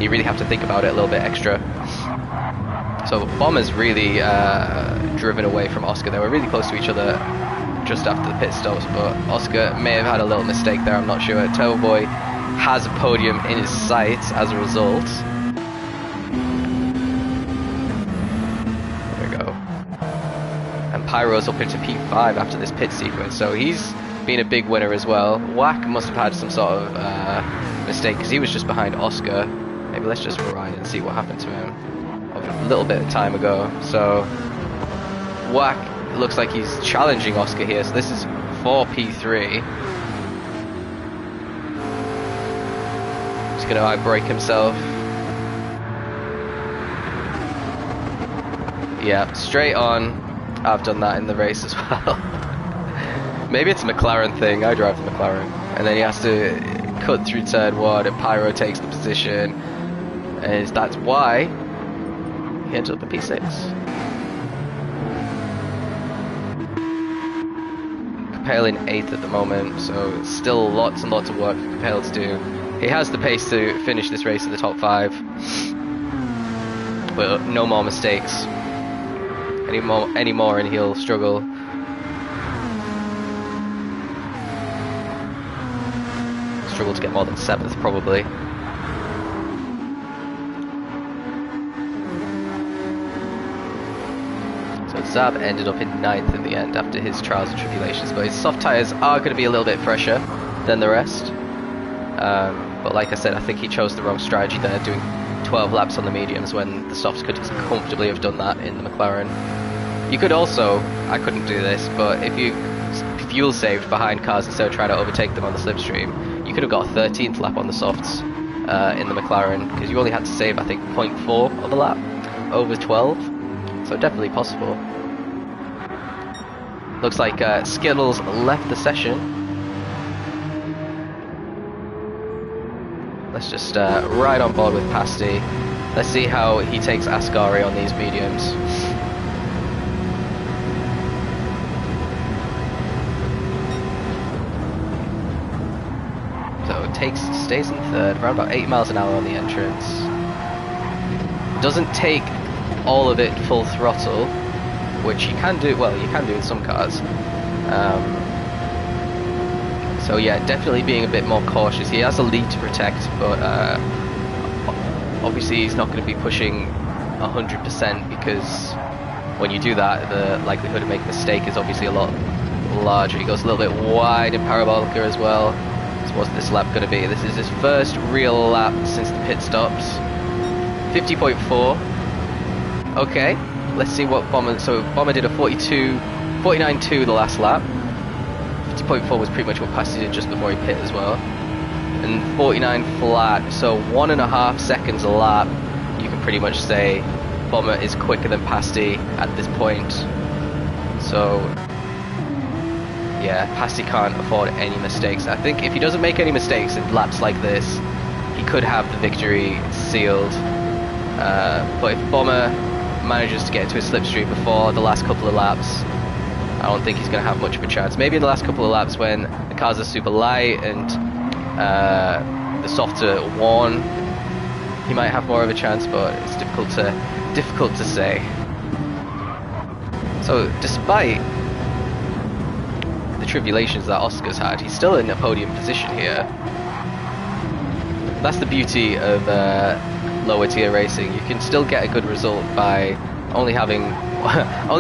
You really have to think about it a little bit extra. So Bomber's really driven away from Oscar. They were really close to each other just after the pit stops, but Oscar may have had a little mistake there, I'm not sure. Turbo Boy has a podium in his sights as a result. There we go. And Pyro's up into P5 after this pit sequence, so he's been a big winner as well. Whack must have had some sort of mistake, because he was just behind Oscar. Maybe let's just rewind and see what happened to him a little bit of time ago. So Whack looks like he's challenging Oscar here, so this is for P3. He's going to brake himself. Yeah, straight on. I've done that in the race as well. Maybe it's a McLaren thing. I drive the McLaren, and then he has to cut through turn 1 and Pyro takes the position, and that's why he ends up in P6. Capel in 8th at the moment, so still lots and lots of work for Capel to do. He has the pace to finish this race in the top 5, but no more mistakes. Any more and he'll struggle. Struggle to get more than 7th probably. So Zab ended up in 9th in the end after his trials and tribulations, but his soft tyres are going to be a little bit fresher than the rest. But like I said, I think he chose the wrong strategy there, doing 12 laps on the mediums when the softs could comfortably have done that in the McLaren. You could also, I couldn't do this, but if you fuel saved behind cars instead of trying to overtake them on the slipstream, you could have got a 13th lap on the softs in the McLaren, because you only had to save I think 0.4 of the lap over 12, so definitely possible. Looks like Skittles left the session. Let's just ride on board with Pasty. Let's see how he takes Ascari on these mediums. Stays in 3rd, around about 8 miles an hour on the entrance. Doesn't take all of it full throttle, which you can do, well, you can do in some cars. So yeah, definitely being a bit more cautious. He has a lead to protect, but obviously he's not going to be pushing 100%, because when you do that, the likelihood of making a mistake is obviously a lot larger. He goes a little bit wide in Parabolica as well. So what's this lap going to be? This is his first real lap since the pit stops. 50.4. Okay, let's see what Bomber... So Bomber did a 49.2 the last lap. 50.4 was pretty much what Pasti did just before he pit as well. And 49 flat, so 1.5 seconds a lap. You can pretty much say Bomber is quicker than Pasti at this point. So yeah, Pasti can't afford any mistakes. I think if he doesn't make any mistakes in laps like this, he could have the victory sealed. But if Bomber manages to get into a slipstream before the last couple of laps, I don't think he's going to have much of a chance. Maybe in the last couple of laps when the cars are super light and the softs are worn, he might have more of a chance, but it's difficult to say. So despite the tribulations that Oscar's had, he's still in a podium position here. That's the beauty of lower tier racing. You can still get a good result by only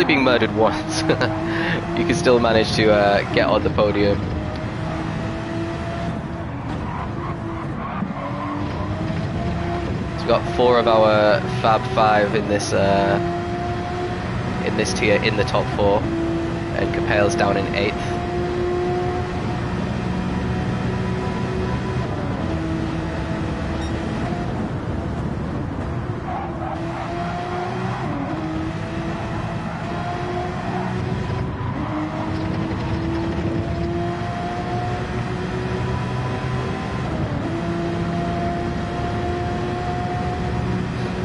being murdered once. You can still manage to get on the podium. So we've got 4 of our Fab 5 in this tier in the top 4, and Capel's down in 8th.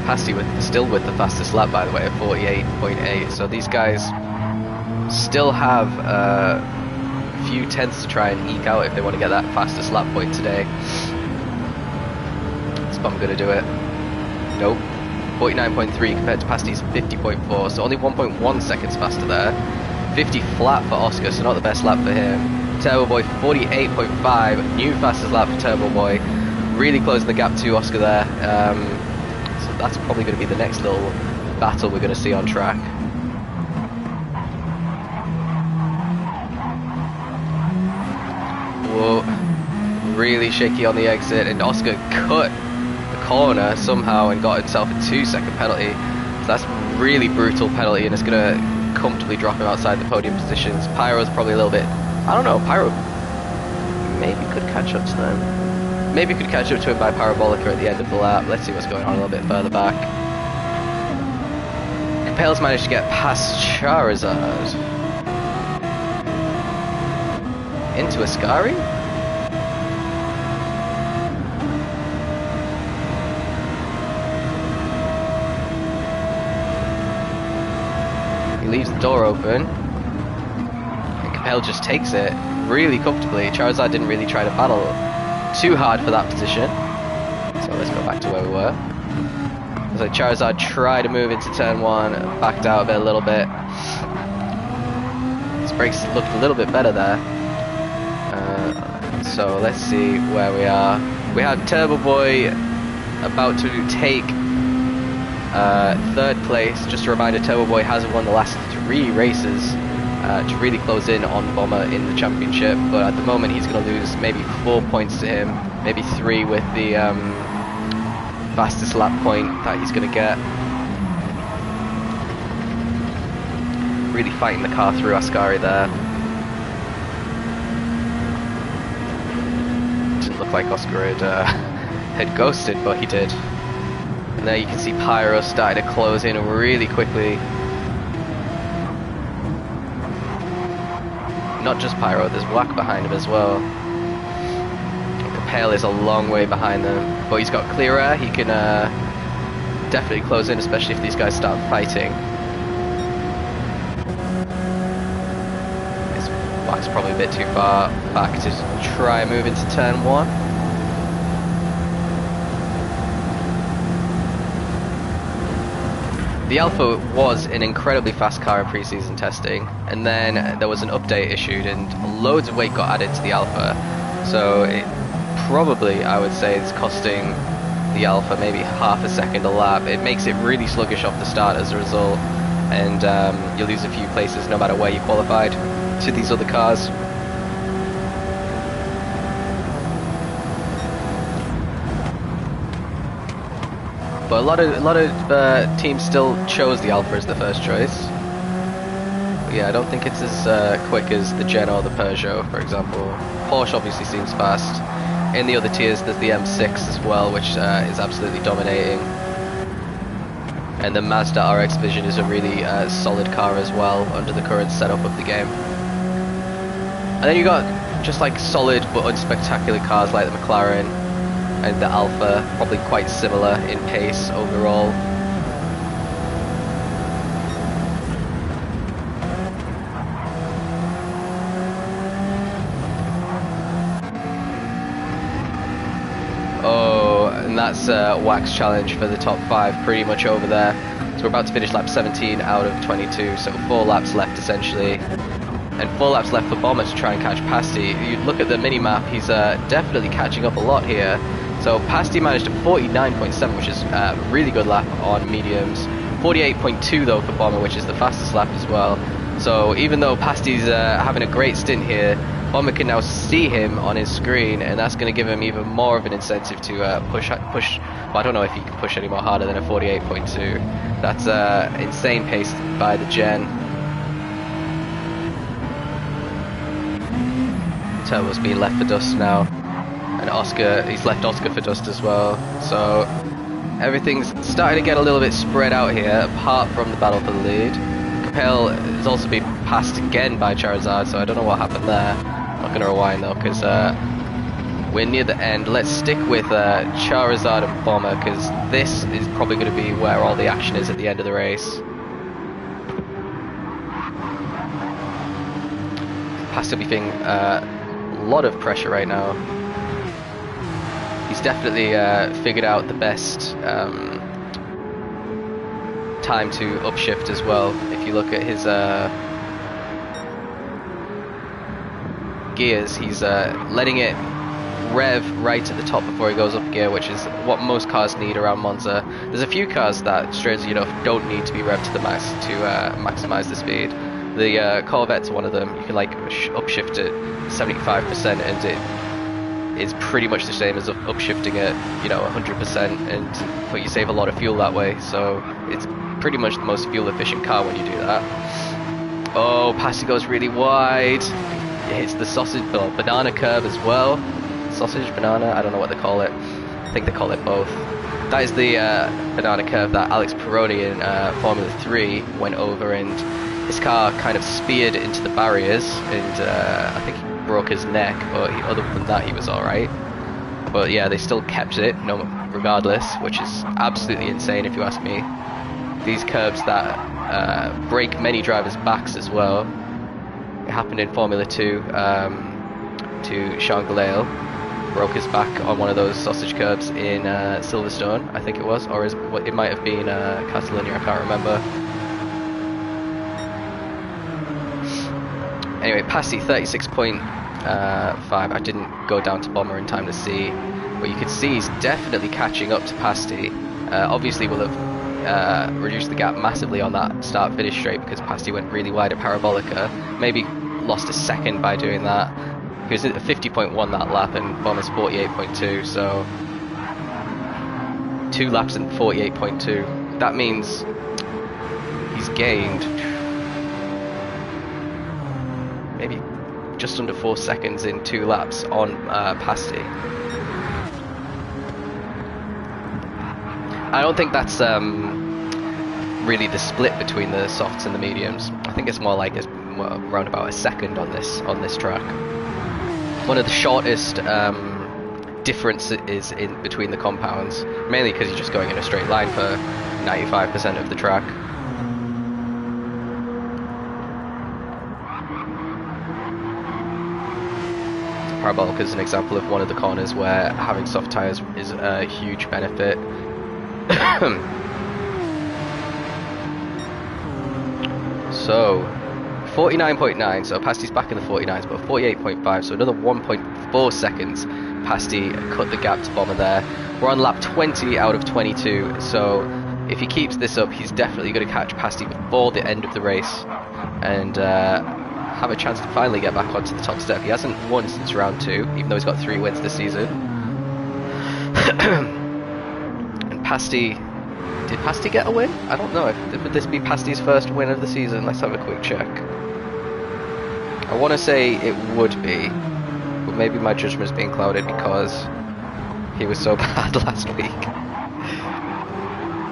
Pasti still with the fastest lap, by the way, at 48.8. So these guys still have a few tenths to try and eke out if they want to get that fastest lap point today. Is Bomber going to do it? Nope. 49.3 compared to Pasti's 50.4, so only 1.1 seconds faster there. 50 flat for Oscar, so not the best lap for him. Turbo Boy 48.5, new fastest lap for Turbo Boy. Really closing the gap to Oscar there. So that's probably going to be the next little battle we're going to see on track. Whoa, really shaky on the exit, and Oscar cut the corner somehow and got himself a 2-second penalty. So that's really brutal penalty, and it's going to comfortably drop him outside the podium positions. Pyro's probably a little bit, I don't know, Pyro maybe could catch up to them. Maybe could catch up to him by Parabolica at the end of the lap. Let's see what's going on a little bit further back. Capel's managed to get past Charizard. Into Ascari? He leaves the door open. And Capel just takes it really comfortably. Charizard didn't really try to battle too hard for that position. So let's go back to where we were. So Charizard tried to move into turn 1, backed out of it a little bit. His brakes looked a little bit better there. So let's see where we are. We had Turbo Boy about to take 3rd place. Just a reminder, Turbo Boy hasn't won the last 3 races to really close in on Bomber in the championship, but at the moment he's going to lose maybe 4 points to him, maybe 3 with the fastest lap point that he's going to get. Really fighting the car through Ascari there. Didn't look like Oscar had ghosted, but he did. And there you can see Pyro starting to close in really quickly. Not just Pyro, there's Wack behind him as well. Capel is a long way behind them, but he's got clear air. He can definitely close in, especially if these guys start fighting. Wack's probably a bit too far back to try and move into turn 1. The Alpha was an incredibly fast car in pre-season testing, and then there was an update issued and loads of weight got added to the Alpha. So it probably, I would say, is costing the Alpha maybe half a second a lap. It makes it really sluggish off the start as a result, and you lose a few places no matter where you qualified to these other cars. But a lot of teams still chose the Alpha as their first choice. But yeah, I don't think it's as quick as the Gen or the Peugeot, for example. Porsche obviously seems fast. In the other tiers, there's the M6 as well, which is absolutely dominating. And the Mazda RX Vision is a really solid car as well under the current setup of the game. And then you got just like solid but unspectacular cars like the McLaren and the Alpha, probably quite similar in pace overall. Oh, and that's a wax challenge for the top 5 pretty much over there. So we're about to finish lap 17 out of 22, so 4 laps left essentially. And 4 laps left for Bomber to try and catch Pasti. You look at the mini-map, he's definitely catching up a lot here. So Pasti managed a 49.7, which is a really good lap on mediums. 48.2 though for Bomber, which is the fastest lap as well. So even though Pasti's having a great stint here, Bomber can now see him on his screen, and that's going to give him even more of an incentive to push. Well, I don't know if he can push any more harder than a 48.2. That's insane pace by the Gen. Turbo's being left for dust now, and he's left Oscar for dust as well, so everything's starting to get a little bit spread out here, apart from the battle for the lead. Capel has also been passed again by Charizard, so I don't know what happened there. I'm not going to rewind though, because we're near the end. Let's stick with Charizard and Bomber, because this is probably going to be where all the action is at the end of the race. Has to be feeling lot of pressure right now. He's definitely figured out the best time to upshift as well. If you look at his gears, he's letting it rev right at the top before he goes up gear, which is what most cars need around Monza. There's a few cars that, strangely enough, don't need to be revved to the max to maximize the speed. The Corvette's one of them. You can like upshift it 75% and it is pretty much the same as upshifting it, you know, 100%, but you save a lot of fuel that way, so it's pretty much the most fuel efficient car when you do that. Oh, Pasti goes really wide. It hits the sausage or banana curve as well. Sausage, banana, I don't know what they call it. I think they call it both. That is the banana curve that Alex Peroni in Formula 3 went over, and his car kind of speared into the barriers, and I think he broke his neck, but other than that he was alright. But yeah, they still kept it, regardless, which is absolutely insane if you ask me. These curbs that break many drivers' backs as well. It happened in Formula 2 to Sean Galale. Broke his back on one of those sausage curbs in Silverstone, I think it was, or it might have been Catalonia, I can't remember. Anyway, Pasti 36.5. I didn't go down to Bomber in time to see, but you could see he's definitely catching up to Pasti. Obviously will have reduced the gap massively on that start-finish straight because Pasti went really wide at Parabolica. Maybe lost a second by doing that. He was at 50.1 that lap and Bomber's 48.2, so 2 laps and 48.2. That means he's gained maybe just under 4 seconds in 2 laps on Pasti. I don't think that's really the split between the softs and the mediums. I think it's more like around about a second on this track. One of the shortest differences in between the compounds, mainly because you're just going in a straight line for 95% of the track. Parabolica is an example of one of the corners where having soft tyres is a huge benefit. So 49.9, so Pasti's back in the 49s, but 48.5, so another 1.4 seconds. Pasti cut the gap to Bomber there. We're on lap 20 out of 22, so if he keeps this up, he's definitely going to catch Pasti before the end of the race and have a chance to finally get back onto the top step. He hasn't won since round 2, even though he's got 3 wins this season. And Pasti Did Pasti get a win? I don't know. Would this be Pasti's first win of the season? Let's have a quick check. I want to say it would be, but maybe my judgment is being clouded because he was so bad last week.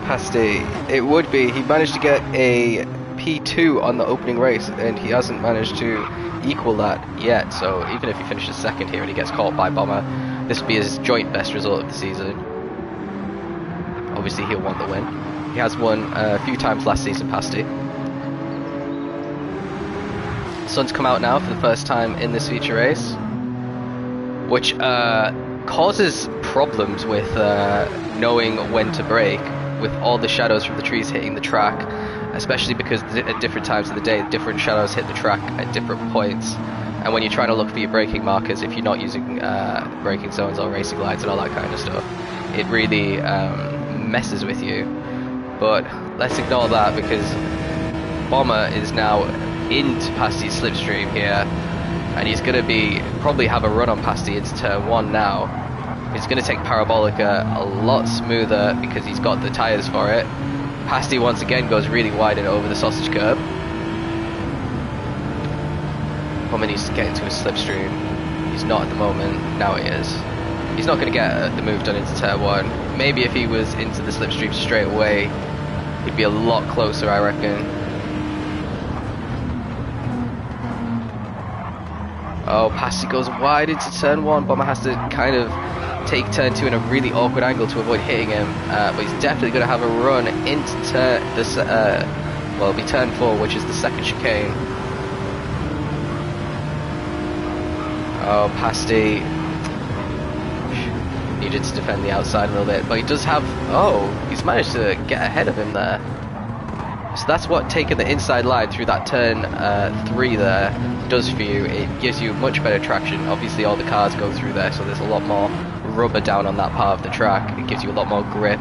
Pasti, it would be. He managed to get a P2 on the opening race, and he hasn't managed to equal that yet. So even if he finishes second here and he gets caught by Bomber, this would be his joint best result of the season. Obviously, he'll want the win. He has won a few times last season, Pasti. Sun's come out now for the first time in this feature race, which causes problems with knowing when to brake, with all the shadows from the trees hitting the track, especially because at different times of the day, different shadows hit the track at different points. And when you're trying to look for your braking markers, if you're not using braking zones or racing lights and all that kind of stuff, it really messes with you. But let's ignore that, because Bomber is now into Pasti's slipstream here, and he's going to probably have a run on Pasti into turn 1 now. He's going to take Parabolica a lot smoother because he's got the tyres for it. Pasti once again goes really wide and over the sausage curb. Bomber needs to get into his slipstream. He's not at the moment. Now he is. He's not going to get the move done into turn 1. Maybe if he was into the slipstream straight away, he'd be a lot closer, I reckon. Oh, Pasti goes wide into turn 1. Bomber has to kind of take turn 2 in a really awkward angle to avoid hitting him. But he's definitely going to have a run into turn well, it'll be turn 4, which is the second chicane. Oh, Pasti needed to defend the outside a little bit, but he does have... Oh, he's managed to get ahead of him there. So that's what taking the inside line through that turn 3 there does for you. It gives you much better traction. Obviously all the cars go through there, so there's a lot more rubber down on that part of the track. It gives you a lot more grip.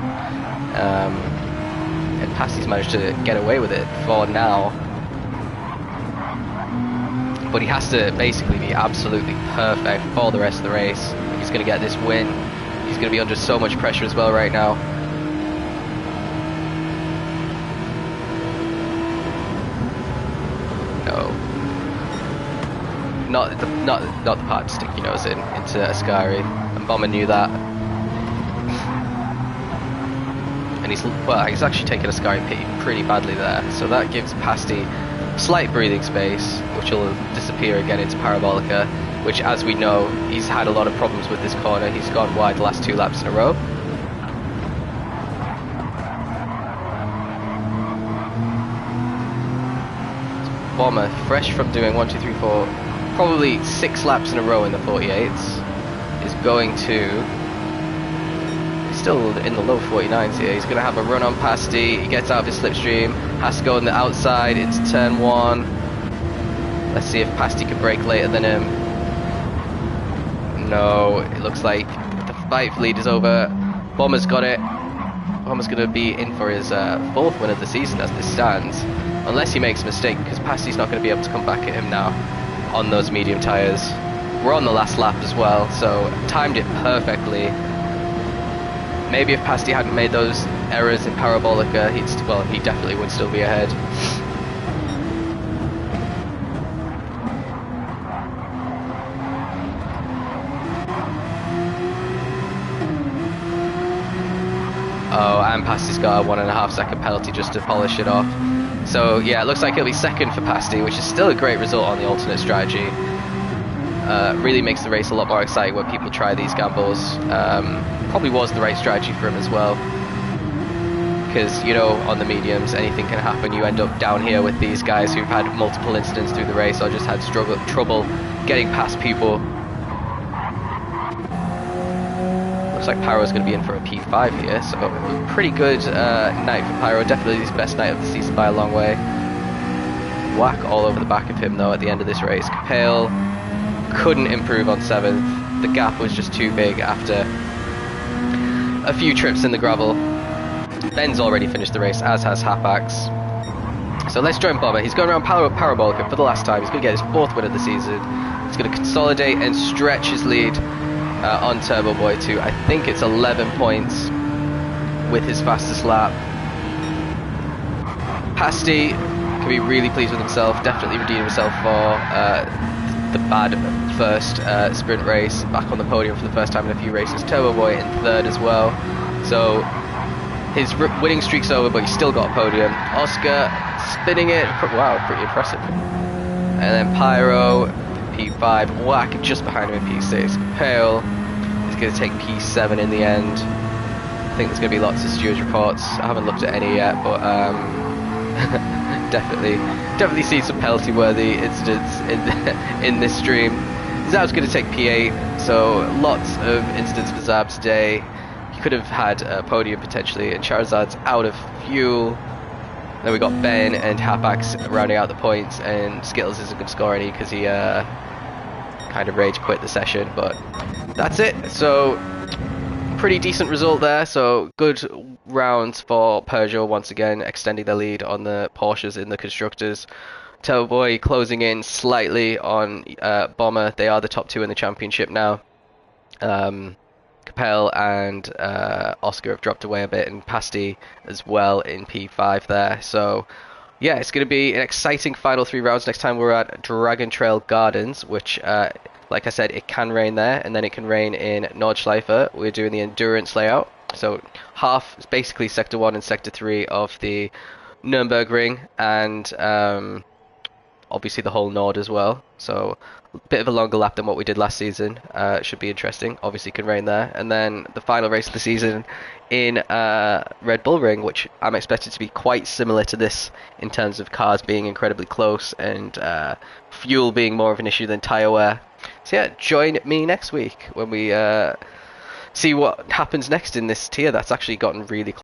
And Pasti's managed to get away with it for now. But he has to basically be absolutely perfect for the rest of the race if he's going to get this win. He's going to be under so much pressure as well right now. No. Not the part to stick your nose into Ascari. And Bomber knew that. And he's actually taken Ascari pretty badly there. So that gives Pasti slight breathing space, which will disappear again into Parabolica, which, as we know, he's had a lot of problems with this corner. He's gone wide the last 2 laps in a row. Bomber, fresh from doing 1, 2, 3, 4, probably 6 laps in a row in the 48s, is going to... He's still in the low 49s here. He's going to have a run on Pasti. He gets out of his slipstream, has to go on the outside into turn 1. Let's see if Pasti can brake later than him. No, it looks like the fight for lead is over. Bomber's got it. Bomber's going to be in for his 4th win of the season as this stands. Unless he makes a mistake, because Pasti's not going to be able to come back at him now on those medium tyres. We're on the last lap as well, so timed it perfectly. Maybe if Pasti hadn't made those errors in Parabolica, he definitely would still be ahead. Oh, and Pasti's got a 1.5 second penalty just to polish it off. So yeah, it looks like he'll be second for Pasti, which is still a great result on the alternate strategy. Really makes the race a lot more exciting when people try these gambles. Probably was the right strategy for him as well. Because, you know, on the mediums, anything can happen. You end up down here with these guys who've had multiple incidents through the race or just had trouble getting past people. Looks like Pyro's going to be in for a P5 here, so pretty good night for Pyro. Definitely his best night of the season by a long way. Whack all over the back of him though at the end of this race. Capale couldn't improve on 7th. The gap was just too big after a few trips in the gravel. Ben's already finished the race, as has Hapax. So let's join Bomber. He's going around Parabolica for the last time. He's going to get his 4th win of the season. He's going to consolidate and stretch his lead on Turbo Boy to, I think it's 11 points with his fastest lap. Pasty can be really pleased with himself, definitely redeemed himself for the bad first sprint race, back on the podium for the first time in a few races. Turbo Boy in third as well, so his winning streak's over, but he's still got a podium. Oscar spinning it, wow, pretty impressive. And then Pyro, P5, Whack just behind him in P6. Pale is going to take P7 in the end. I think there's going to be lots of stewards reports. I haven't looked at any yet, but definitely see some penalty-worthy incidents in this stream. Zab's going to take P8, so lots of incidents for Zab today. He could have had a podium potentially, and Charizard's out of fuel. Then we got Ben and Hapax rounding out the points, and Skittles isn't going to score any because he kind of rage quit the session, but that's it. So pretty decent result there, so good rounds for Peugeot once again, extending their lead on the Porsches in the Constructors. Turbo Boy closing in slightly on Bomber. They are the top two in the championship now. Capel and Oscar have dropped away a bit, and Pasty as well in P5 there. So yeah, it's going to be an exciting final 3 rounds. Next time we're at Dragon Trail Gardens, which like I said, it can rain there, and then it can rain in Nordschleife. We're doing the endurance layout, so half is basically Sector 1 and Sector 3 of the Nürburgring, and obviously the whole Nord as well. So a bit of a longer lap than what we did last season. Should be interesting. Obviously can rain there. And then the final race of the season in Red Bull Ring, which I'm expected to be quite similar to this in terms of cars being incredibly close and fuel being more of an issue than tyre wear. So yeah, join me next week when we see what happens next in this tier that's actually gotten really close.